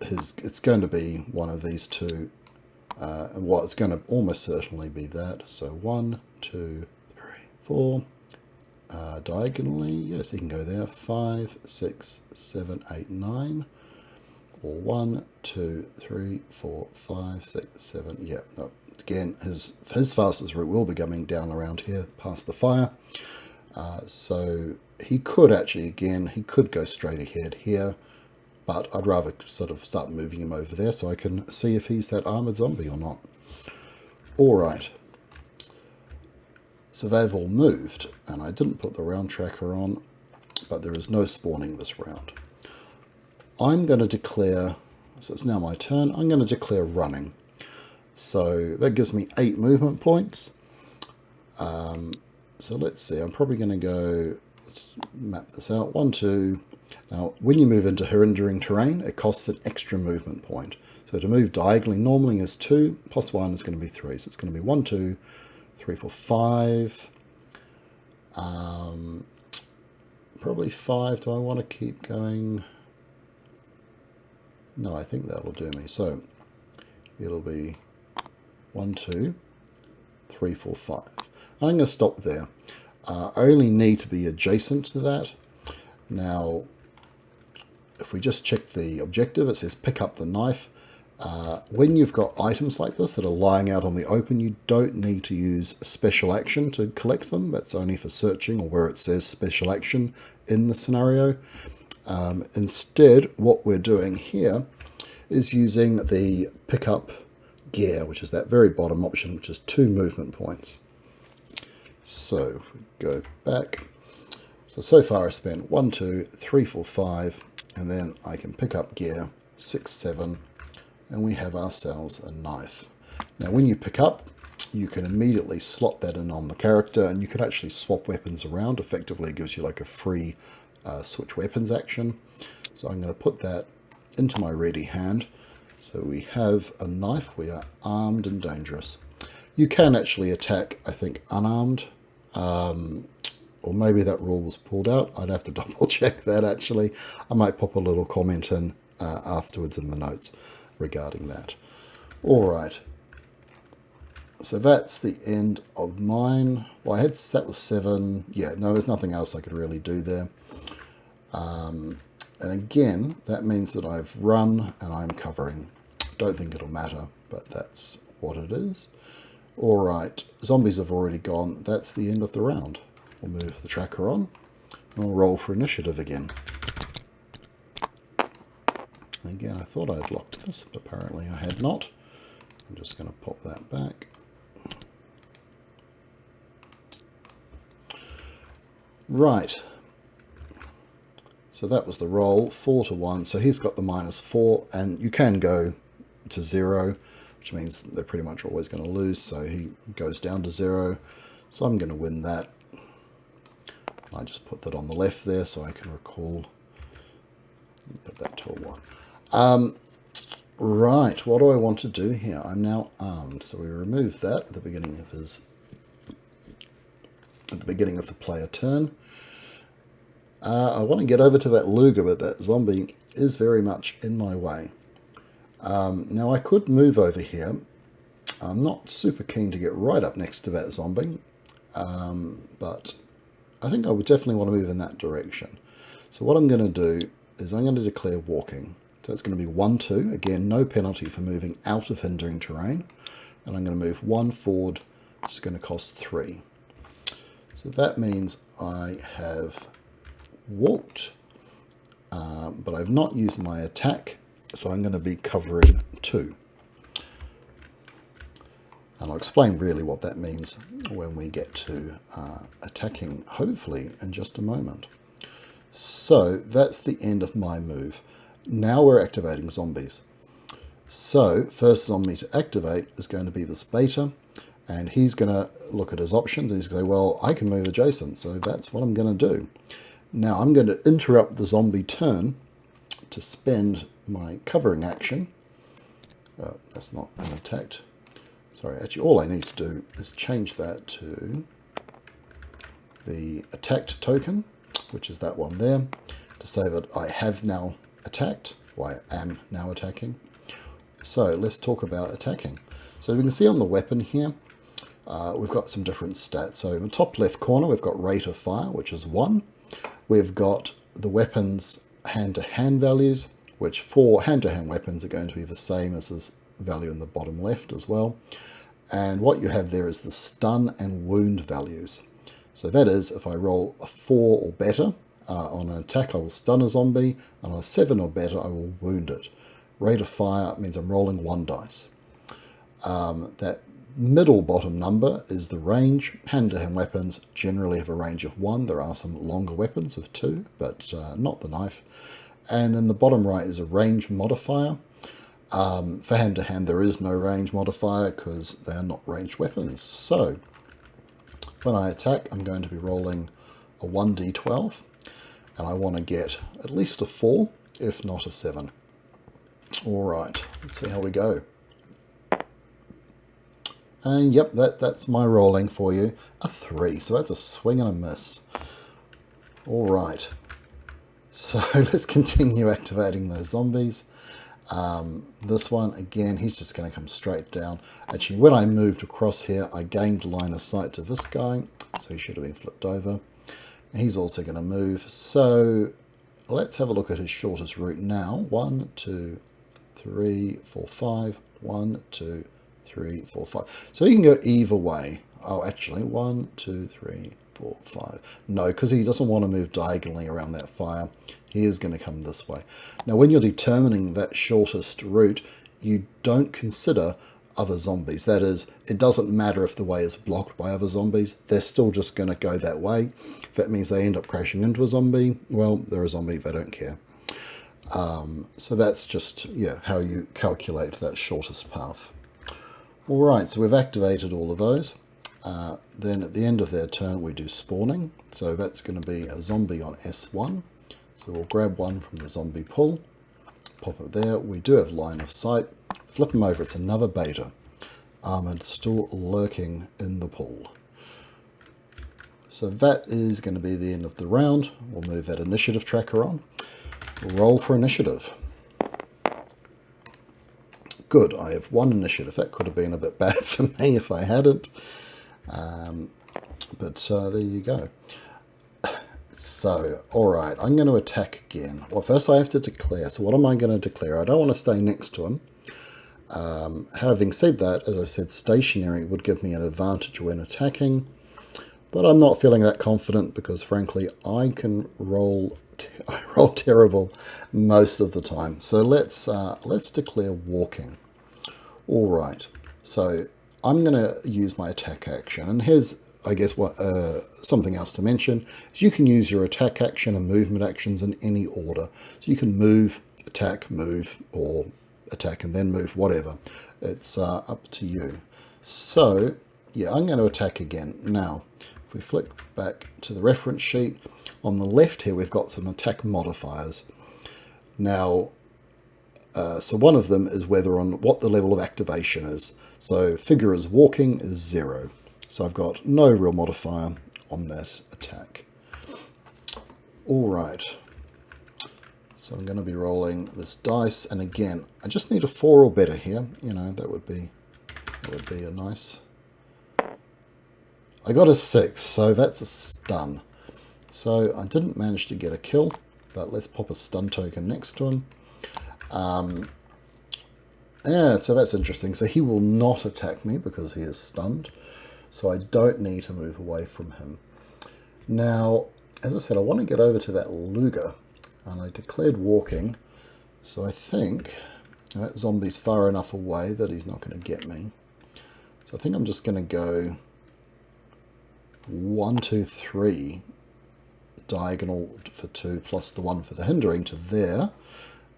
Speaker 1: it's going to be one of these two. Well, it's going to almost certainly be that. So 1, 2, 3, 4. Diagonally, yes, you can go there. 5, 6, 7, 8, 9. Or 1, 2, 3, 4, 5, 6, 7. Yeah, no. Again, his fastest route will be coming down around here, past the fire. So he could actually, again, he could go straight ahead here, but I'd rather sort of start moving him over there so I can see if he's that armored zombie or not. Alright, so they've all moved, and I didn't put the round tracker on, but there is no spawning this round. I'm going to declare, so it's now my turn, I'm going to declare running. So that gives me 8 movement points. So let's see, I'm probably going to go, let's map this out, 1, 2. Now, when you move into hindering terrain, it costs an extra movement point. So to move diagonally normally is 2, plus 1 is going to be 3. So it's going to be 1, 2, 3, 4, 5. Probably 5. Do I want to keep going? No, I think that'll do me. So it'll be 1, 2, 3, 4, 5. I'm going to stop there. I only need to be adjacent to that. Now, if we just check the objective, it says pick up the knife. When you've got items like this that are lying out on the open, you don't need to use a special action to collect them. That's only for searching or where it says special action in the scenario. Instead, what we're doing here is using the pick up gear, which is that very bottom option, which is 2 movement points. So if we go back, so So far I spent 1, 2, 3, 4, 5, and then I can pick up gear 6, 7, and we have ourselves a knife. Now when you pick up, you can immediately slot that in on the character, and you can actually swap weapons around. Effectively, it gives you like a free switch weapons action. So I'm going to put that into my ready hand. So we have a knife. We are armed and dangerous. You can actually attack, I think, unarmed. Or maybe that rule was pulled out. I'd have to double check that actually. I might pop a little comment in afterwards in the notes regarding that. All right. So that's the end of mine. Well, that was 7. Yeah, no, there's nothing else I could really do there. And again, that means that I've run and I'm covering. Don't think it'll matter, but that's what it is. All right, zombies have already gone. That's the end of the round. We'll move the tracker on and we'll roll for initiative again. And again, I thought I'd locked this, but apparently I had not. I'm just going to pop that back. Right. So that was the roll, 4 to 1. So he's got the -4, and you can go to 0, which means they're pretty much always going to lose. So he goes down to 0. So I'm going to win that. I just put that on the left there so I can recall. Put that to a 1. Right, what do I want to do here? I'm now armed. So we remove that at the beginning of the player turn. I want to get over to that Luger, but that zombie is very much in my way. Now I could move over here. I'm not super keen to get right up next to that zombie, but I think I would definitely want to move in that direction. So what I'm going to do is I'm going to declare walking. So it's going to be 1, 2. Again, no penalty for moving out of hindering terrain. And I'm going to move 1 forward, which is going to cost 3. So that means I have walked, but I've not used my attack, so I'm going to be covering 2. And I'll explain really what that means when we get to attacking, hopefully, in just a moment. So that's the end of my move. Now we're activating zombies. So first zombie to activate is going to be this beta, and he's going to look at his options and he's going to say, well, I can move adjacent, so that's what I'm going to do. Now I'm going to interrupt the zombie turn to spend my covering action. That's not an attack. Sorry, actually all I need to do is change that to the attacked token, which is that one there, to say that I have now attacked, or I am now attacking. So let's talk about attacking. So we can see on the weapon here, we've got some different stats. So in the top left corner, we've got rate of fire, which is 1. We've got the weapons hand-to-hand values, which for hand-to-hand weapons are going to be the same as this value in the bottom left as well. And what you have there is the stun and wound values. So that is, if I roll a 4 or better on an attack, I will stun a zombie, and on a 7 or better, I will wound it. Rate of fire means I'm rolling 1 dice. That middle bottom number is the range. Hand-to-hand weapons generally have a range of 1. There are some longer weapons with 2, but not the knife. And in the bottom right is a range modifier. For hand-to-hand, there is no range modifier because they are not ranged weapons. So when I attack, I'm going to be rolling a 1d12, and I want to get at least a 4, if not a 7. All right, let's see how we go. And yep, that's my rolling for you. A 3, so that's a swing and a miss. All right, so let's continue activating those zombies. This one, again, he's just going to come straight down. Actually, when I moved across here, I gained line of sight to this guy, so he should have been flipped over. He's also going to move, so let's have a look at his shortest route now. 1, 2, 3, 4, 5. 1, 2, 3, 4, 5. So he can go either way. Oh, actually, 1, 2, 3, 4, 5. No, because he doesn't want to move diagonally around that fire. He is going to come this way. Now, when you're determining that shortest route, you don't consider other zombies. That is, it doesn't matter if the way is blocked by other zombies, they're still just going to go that way. If that means they end up crashing into a zombie, well, they're a zombie, they don't care. So that's just, yeah, how you calculate that shortest path. Alright, so we've activated all of those. Then at the end of their turn we do spawning. So that's going to be a zombie on S1. So we'll grab one from the zombie pool, pop it there. We do have line of sight. Flip them over, it's another beta. Armored, still lurking in the pool. So that is going to be the end of the round. We'll move that initiative tracker on. We'll roll for initiative. Good, I have one initiative. That could have been a bit bad for me if I hadn't. But there you go. So, alright, I'm going to attack again. Well, first I have to declare. So what am I going to declare? I don't want to stay next to him. Having said that, as I said, stationary would give me an advantage when attacking. But I'm not feeling that confident because, frankly, I can roll terrible most of the time. So let's declare walking. All right. So I'm going to use my attack action, and here's, I guess, what something else to mention is you can use your attack action and movement actions in any order. So you can move, attack, move, or attack and then move, whatever. It's up to you. So yeah, I'm going to attack again. Now, if we flick back to the reference sheet, on the left here we've got some attack modifiers. Now, so one of them is what the level of activation is. So figure is walking is 0. So I've got no real modifier on that attack. All right. So I'm going to be rolling this dice, and again, I just need a 4 or better here. You know, that would be a nice. I got a 6, so that's a stun. So I didn't manage to get a kill, but let's pop a stun token next to him. Yeah, so that's interesting. So he will not attack me because he is stunned. So I don't need to move away from him. Now, as I said, I want to get over to that Luger. And I declared walking. So I think that zombie's far enough away that he's not going to get me. So I think I'm just going to go 1, 2, 3 diagonal for 2 plus the 1 for the hindering to there.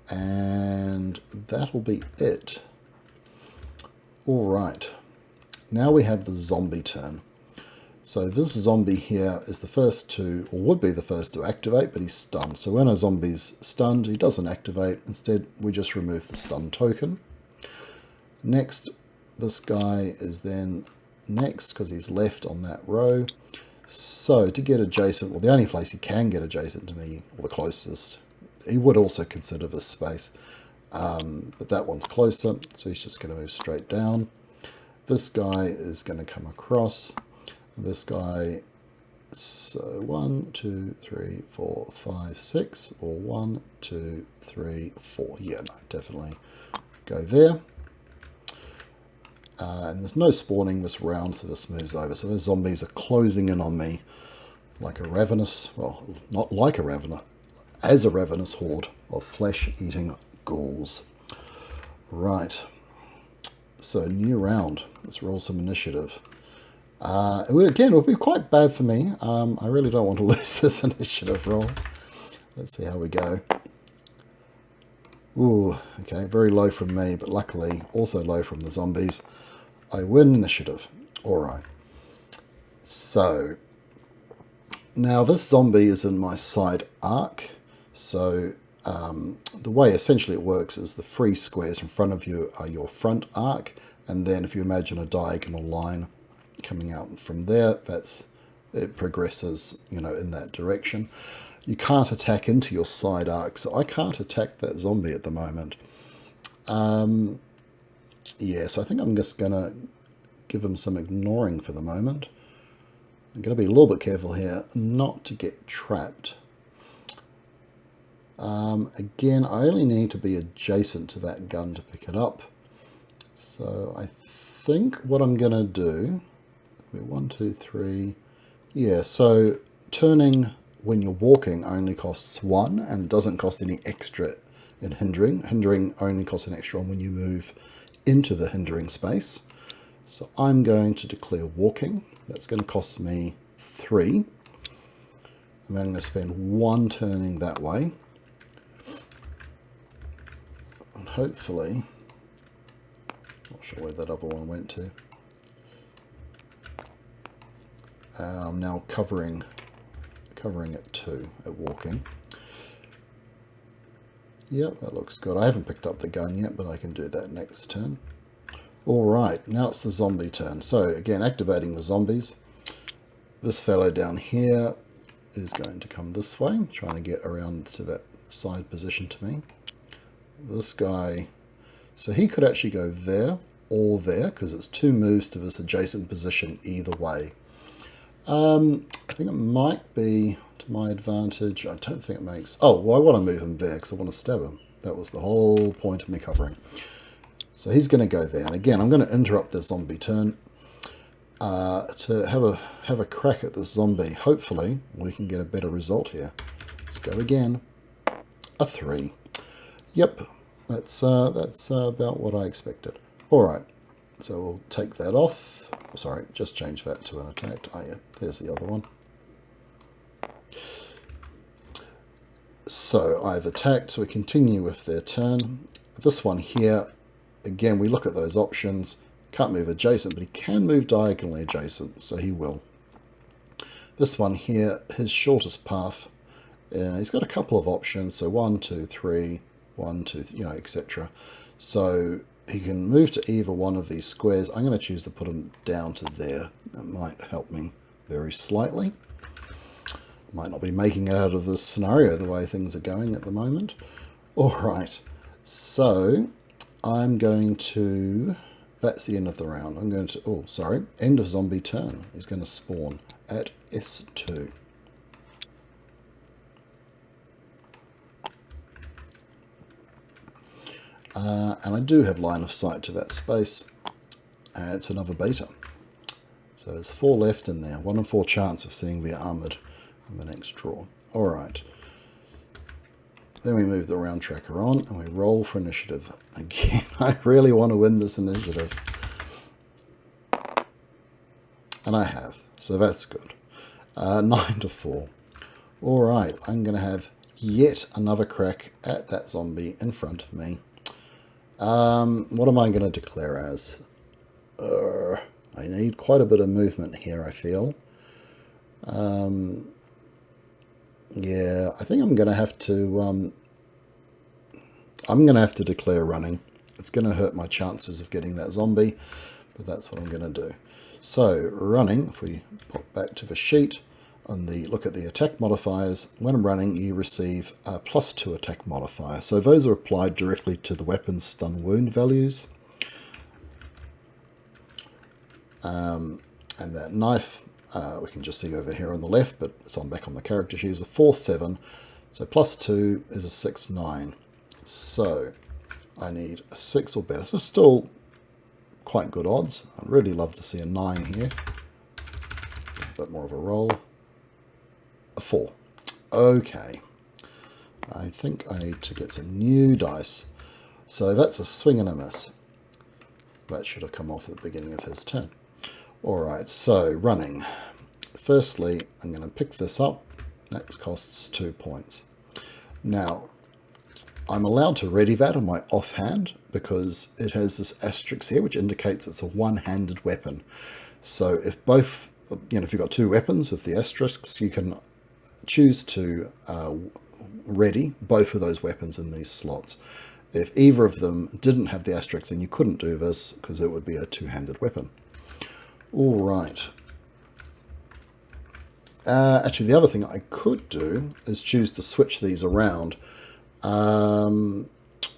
Speaker 1: And that'll be it. All right. Now we have the zombie turn. So this zombie here is the first to, or would be the first to activate, but he's stunned. So when a zombie's stunned, he doesn't activate. Instead, we just remove the stun token. Next, this guy is then next because he's left on that row. So to get adjacent, well, the only place he can get adjacent to me, or the closest, he would also consider this space. But that one's closer, so he's just going to move straight down. This guy is going to come across. This guy, so 1, 2, 3, 4, 5, 6, or 1, 2, 3, 4. Yeah, no, definitely go there. And there's no spawning this round, so this moves over. So those zombies are closing in on me like a ravenous, well, not like a ravenous, as a ravenous horde of flesh-eating ghouls. Right. So new round. Let's roll some initiative. Again, it will be quite bad for me. I really don't want to lose this initiative roll. Let's see how we go. Ooh, okay, very low from me, but luckily also low from the zombies. I win initiative. All right. So now this zombie is in my side arc. So the way essentially it works is the free squares in front of you are your front arc, and then if you imagine a diagonal line coming out from there, it progresses, you know, in that direction. You can't attack into your side arc, so I can't attack that zombie at the moment. Yeah, so I think I'm just going to give him some ignoring for the moment. I'm going to be a little bit careful here not to get trapped. Again, I only need to be adjacent to that gun to pick it up. So I think what I'm going to do, 1, 2, 3, yeah, so turning when you're walking only costs 1 and it doesn't cost any extra in hindering. Hindering only costs an extra when you move into the hindering space. So I'm going to declare walking. That's going to cost me 3. And then I'm going to spend 1 turning that way. And hopefully, not sure where that other one went to. I'm now covering it 2 at walking. Yep, that looks good. I haven't picked up the gun yet, but I can do that next turn. Alright, now it's the zombie turn. So again, activating the zombies. This fellow down here is going to come this way, trying to get around to that side position to me. This guy, so he could actually go there or there, because it's 2 moves to this adjacent position either way. I think it might be to my advantage. I don't think it makes... Oh, well, I want to move him there because I want to stab him. That was the whole point of me covering. So he's going to go there. And again, I'm going to interrupt this zombie turn to have a crack at this zombie. Hopefully, we can get a better result here. Let's go again. A 3. Yep, that's about what I expected. All right, so we'll take that off. Sorry, just change that to an attack. Oh yeah, there's the other one. So I've attacked, so we continue with their turn. This one here, again, we look at those options. Can't move adjacent, but he can move diagonally adjacent, so he will. This one here, his shortest path, he's got a couple of options, so 1, 2, 3, 1, 2, you know, etc. So he can move to either one of these squares. I'm going to choose to put him down to there. That might help me very slightly. Might not be making it out of this scenario the way things are going at the moment. All right, so I'm going to... That's the end of the round. I'm going to... Oh, sorry. End of zombie turn. He's going to spawn at S2. And I do have line of sight to that space. It's another beta. So there's 4 left in there. 1 in 4 chance of seeing the armoured in the next draw. Alright. Then we move the round tracker on and we roll for initiative. Again, I really want to win this initiative. And I have. So that's good. 9 to 4. Alright, I'm going to have yet another crack at that zombie in front of me. What am I going to declare as? I need quite a bit of movement here, I feel. Yeah, I think I'm going to have to... I'm going to have to declare running. It's going to hurt my chances of getting that zombie, but that's what I'm going to do. So, running, if we pop back to the sheet, on the look at the attack modifiers, when I'm running, you receive a +2 attack modifier. So those are applied directly to the weapon's stun wound values. And that knife, we can just see over here on the left, but it's back on the character sheet, is a 4-7. So +2 is a 6-9. So I need a 6 or better. So still quite good odds. I'd really love to see a 9 here. A bit more of a roll. A 4. Okay. I think I need to get some new dice. So that's a swing and a miss. That should have come off at the beginning of his turn. Alright, so running. Firstly, I'm going to pick this up. That costs 2 points. Now, I'm allowed to ready that on my offhand because it has this asterisk here which indicates it's a one-handed weapon. So if both, if you've got 2 weapons with the asterisks, you can choose to ready both of those weapons in these slots. If either of them didn't have the asterisk, then you couldn't do this because it would be a 2-handed weapon. All right. Actually, the other thing I could do is choose to switch these around. And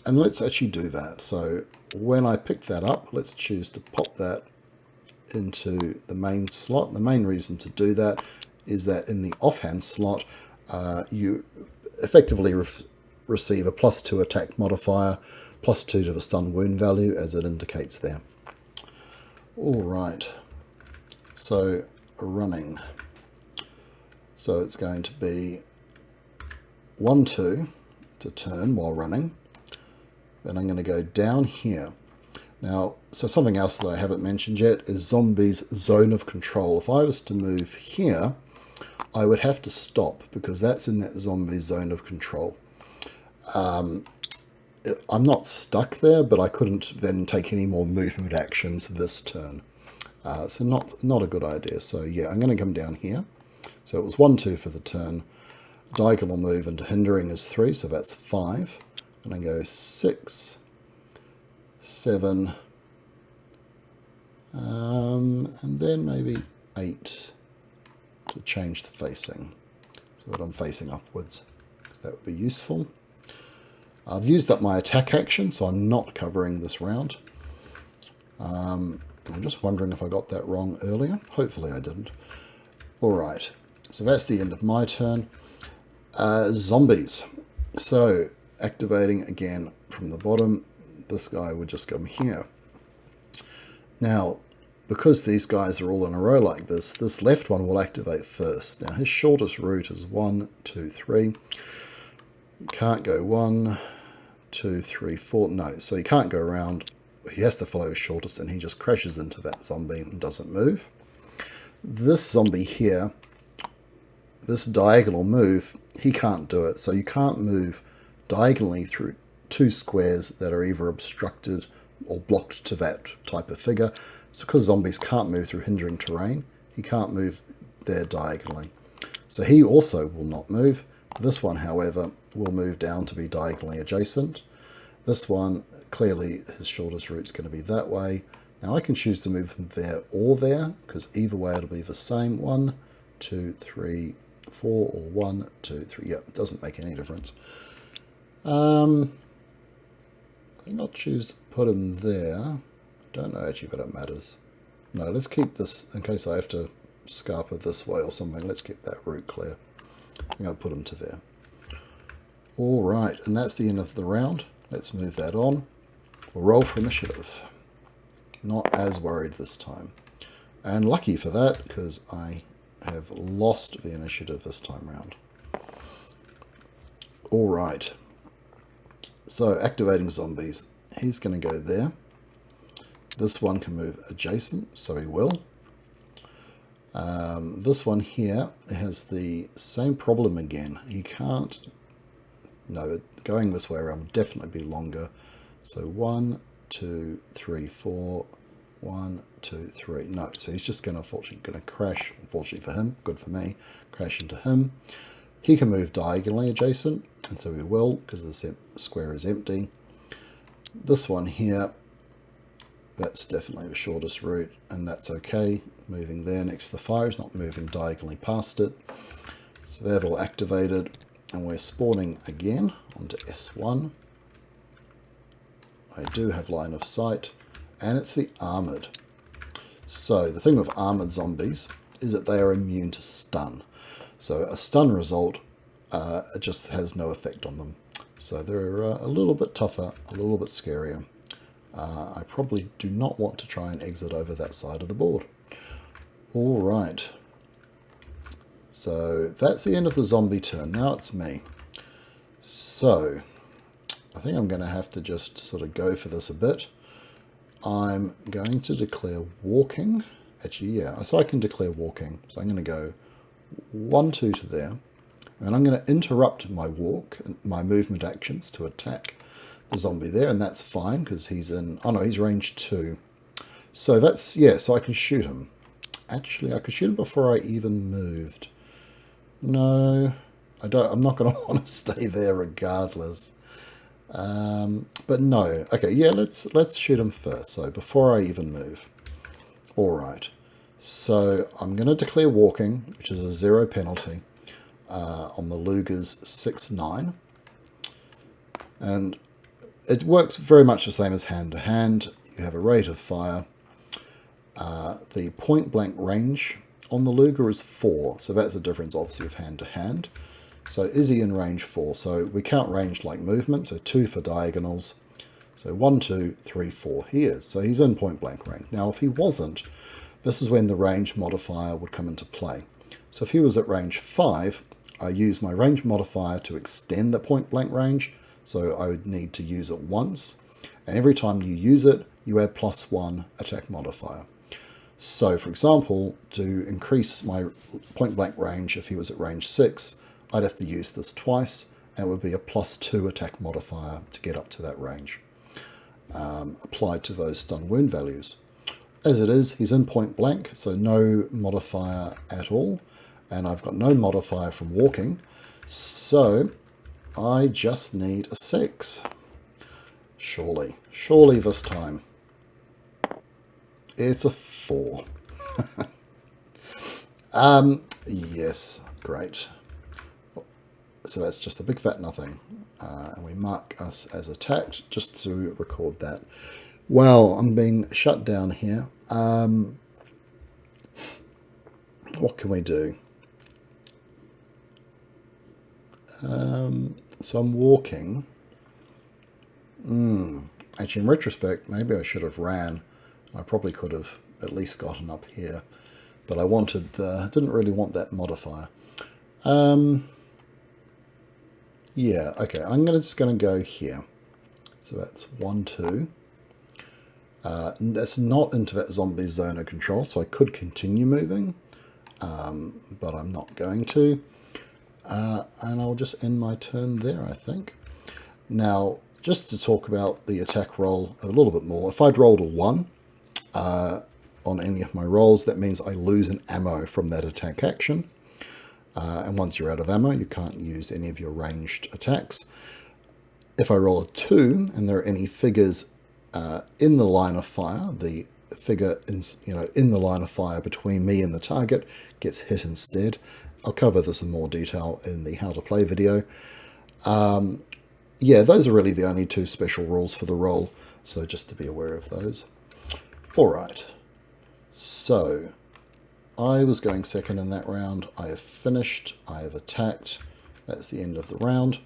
Speaker 1: let's actually do that. So when I pick that up, let's choose to pop that into the main slot. The main reason to do that is that in the offhand slot, you effectively receive a +2 attack modifier, +2 to the stun wound value, as it indicates there. All right. So running. So it's going to be 1-2 to turn while running. Then I'm going to go down here. Now, so something else that I haven't mentioned yet is zombies' zone of control. If I was to move here, I would have to stop because that's in that zombie zone of control. I'm not stuck there, but I couldn't then take any more movement actions this turn. So not a good idea. So yeah, I'm going to come down here. So it was 1, 2 for the turn. Diagonal move into hindering is 3, so that's 5. And I go 6, 7, and then maybe 8 to change the facing. So that I'm facing upwards. That would be useful. I've used up my attack action, so I'm not covering this round. I'm just wondering if I got that wrong earlier. Hopefully I didn't. Alright, so that's the end of my turn. Zombies. So, activating again from the bottom, this guy would just come here. Now, because these guys are all in a row like this, this left one will activate first. Now, his shortest route is 1, 2, 3. You can't go 1, 2, 3, 4. No, so he can't go around. He has to follow his shortest, and he just crashes into that zombie and doesn't move. This zombie here, this diagonal move, he can't do it. So you can't move diagonally through 2 squares that are either obstructed or blocked to that type of figure. It's because zombies can't move through hindering terrain. He can't move there diagonally. So he also will not move. This one, however, will move down to be diagonally adjacent. This one, clearly his shortest route is going to be that way. Now I can choose to move him there or there, because either way it'll be the same. 1, 2, 3, 4, or 1, 2, 3. Yep, it doesn't make any difference. I think I'll choose to put him there. Don't know actually, but it matters. No, let's keep this in case I have to scarper this way or something. Let's keep that route clear. I'm going to put him to there. All right, and that's the end of the round. Let's move that on. We'll roll for initiative. Not as worried this time. And lucky for that, because I have lost the initiative this time round. All right. So, activating zombies. He's going to go there. This one can move adjacent, so he will. This one here has the same problem again. He can't... No, going this way around would definitely be longer. So 1, 2, 3, 4. 1, 2, 3. No, so he's just going to unfortunately crash. Unfortunately for him, good for me, crash into him. He can move diagonally adjacent, and so he will because the square is empty. This one here, that's definitely the shortest route, and that's okay. Moving there next to the fire is not moving diagonally past it. So they're all activated, and we're spawning again onto S1. I do have line of sight, and it's the armoured. So the thing with armoured zombies is that they are immune to stun. So a stun result it just has no effect on them. So they're a little bit tougher, a little bit scarier. I probably do not want to try and exit over that side of the board. All right. So that's the end of the zombie turn. Now it's me. So I think I'm going to have to just sort of go for this a bit. I'm going to declare walking. Actually, yeah, so I can declare walking. So I'm going to go 1, 2 to there. And I'm going to interrupt my walk, my movement actions to attack the zombie there. And that's fine because he's in, oh no, he's range 2. So that's, yeah, so I can shoot him. Actually, I could shoot him before I even moved. No, I'm not going to want to stay there regardless. But no. Okay, yeah, let's shoot him first. So before I even move. All right. So I'm going to declare walking, which is a 0 penalty on the Luger's 6-9. And it works very much the same as hand-to-hand. You have a rate of fire. The point-blank range on the Luger is 4. So that's the difference, obviously, of hand-to-hand. So is he in range 4? So we count range like movement, so 2 for diagonals. So 1, 2, 3, 4. He is. So he's in point blank range. Now if he wasn't, this is when the range modifier would come into play. So if he was at range 5, I use my range modifier to extend the point blank range. So I would need to use it once. And every time you use it, you add +1 attack modifier. So, for example, to increase my point blank range, if he was at range 6, I'd have to use this twice, and it would be a +2 attack modifier to get up to that range, applied to those stun wound values. As it is, he's in point blank, so no modifier at all, and I've got no modifier from walking, so I just need a 6. Surely this time. It's a 4. Yes, great. So that's just a big fat nothing. And we mark us as attacked just to record that. Well, I'm being shut down here. What can we do? So I'm walking. Actually, in retrospect, maybe I should have ran. I probably could have at least gotten up here. But I didn't really want that modifier. Yeah, okay, I'm just going to go here. So that's 1, 2. That's not into that zombie zone of control, so I could continue moving, but I'm not going to. And I'll just end my turn there, I think. Now, just to talk about the attack roll a little bit more, if I'd rolled a 1 on any of my rolls, that means I lose an ammo from that attack action. And once you're out of ammo, you can't use any of your ranged attacks. If I roll a 2 and there are any figures in the line of fire, the figure in the line of fire between me and the target gets hit instead. I'll cover this in more detail in the how to play video. Yeah, those are really the only 2 special rules for the roll, so just to be aware of those. Alright, so I was going second in that round. I have finished. I have attacked. That's the end of the round.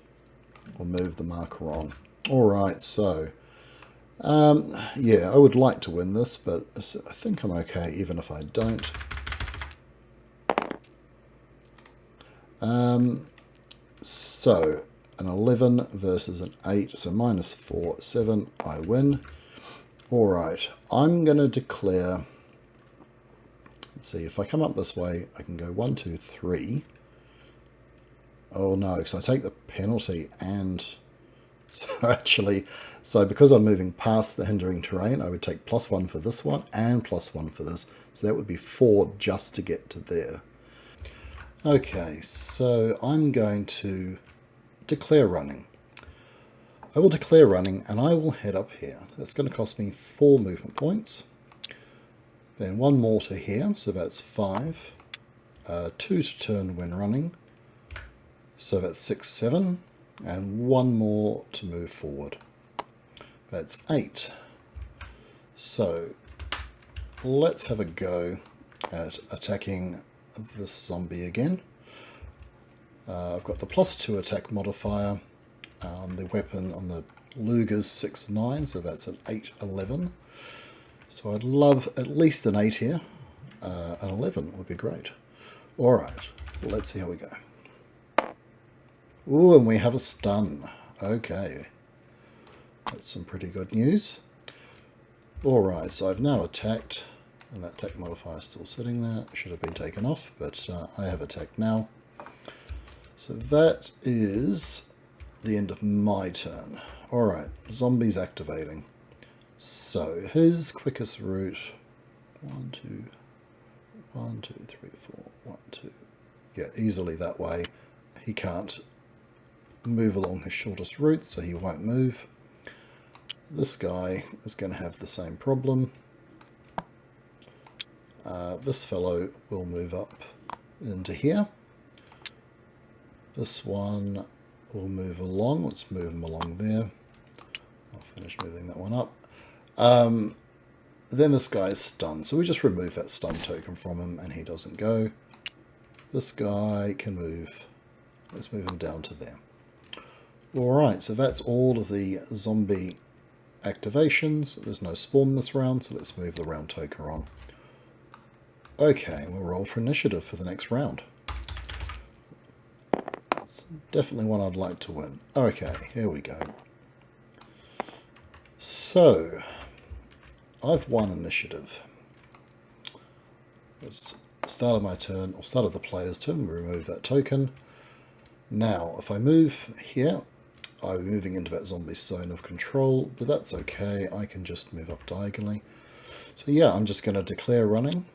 Speaker 1: We'll move the marker on. Alright, so yeah, I would like to win this, but I think I'm okay even if I don't. So an 11 versus an 8, so -4, 7, I win. Alright, I'm going to declare, let's see, if I come up this way, I can go 1, 2, 3. Oh no, because I take the penalty, and so because I'm moving past the hindering terrain, I would take +1 for this one and +1 for this. So that would be 4 just to get to there. Okay, so I'm going to declare running. I will declare running and I will head up here. That's going to cost me 4 movement points. Then 1 more to here, so that's 5. 2 to turn when running, so that's 6, 7. And 1 more to move forward. That's 8. So let's have a go at attacking this zombie again. I've got the +2 attack modifier on the weapon on the Luger's 6, 9, so that's an 8, 11. So I'd love at least an 8 here. An 11 would be great. Alright, let's see how we go. Ooh, and we have a stun. Okay. That's some pretty good news. Alright, so I've now attacked, and that attack modifier is still sitting there. Should have been taken off, but I have attacked now. So that is the end of my turn. Alright, zombies activating. So his quickest route, 1, 2, 1, 2, 3, 4, 1, 2. Yeah, easily that way. He can't move along his shortest route, so he won't move. This guy is going to have the same problem. This fellow will move up into here. This one will move along. Let's move him along there. I'll finish moving that one up. Then this guy's stunned, so we just remove that stun token from him and he doesn't go. This guy can move. Let's move him down to there. Alright, so that's all of the zombie activations. There's no spawn this round, so let's move the round token on. Okay, we'll roll for initiative for the next round. It's definitely one I'd like to win. Okay, here we go. So, I've won initiative. It's the start of my turn, or start of the player's turn. We remove that token. Now, if I move here, I'm moving into that zombie zone of control, but that's okay. I can just move up diagonally. So yeah, I'm just going to declare running.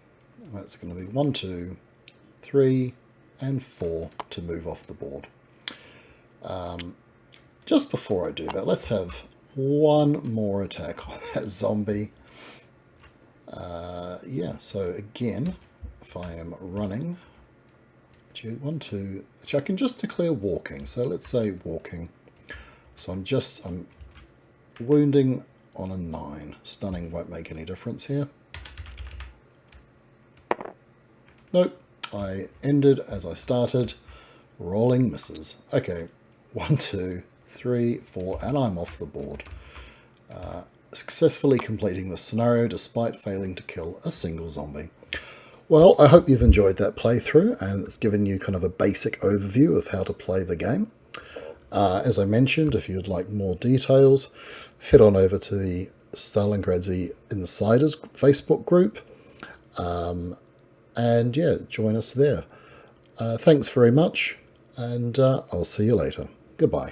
Speaker 1: That's going to be 1, 2, 3, and 4 to move off the board. Just before I do that, let's have one more attack on that zombie. Yeah, so again, if I am running, 1, 2, which I can just declare walking. So let's say walking. So I'm wounding on a 9. Stunning won't make any difference here. Nope, I ended as I started. Rolling misses. Okay, 1, 2, 3, 4, and I'm off the board. Successfully completing this scenario despite failing to kill a single zombie. Well, I hope you've enjoyed that playthrough, and it's given you kind of a basic overview of how to play the game. As I mentioned, if you'd like more details, head on over to the Stalingrad Z Insiders Facebook group, and yeah, join us there. Thanks very much, and I'll see you later. Goodbye.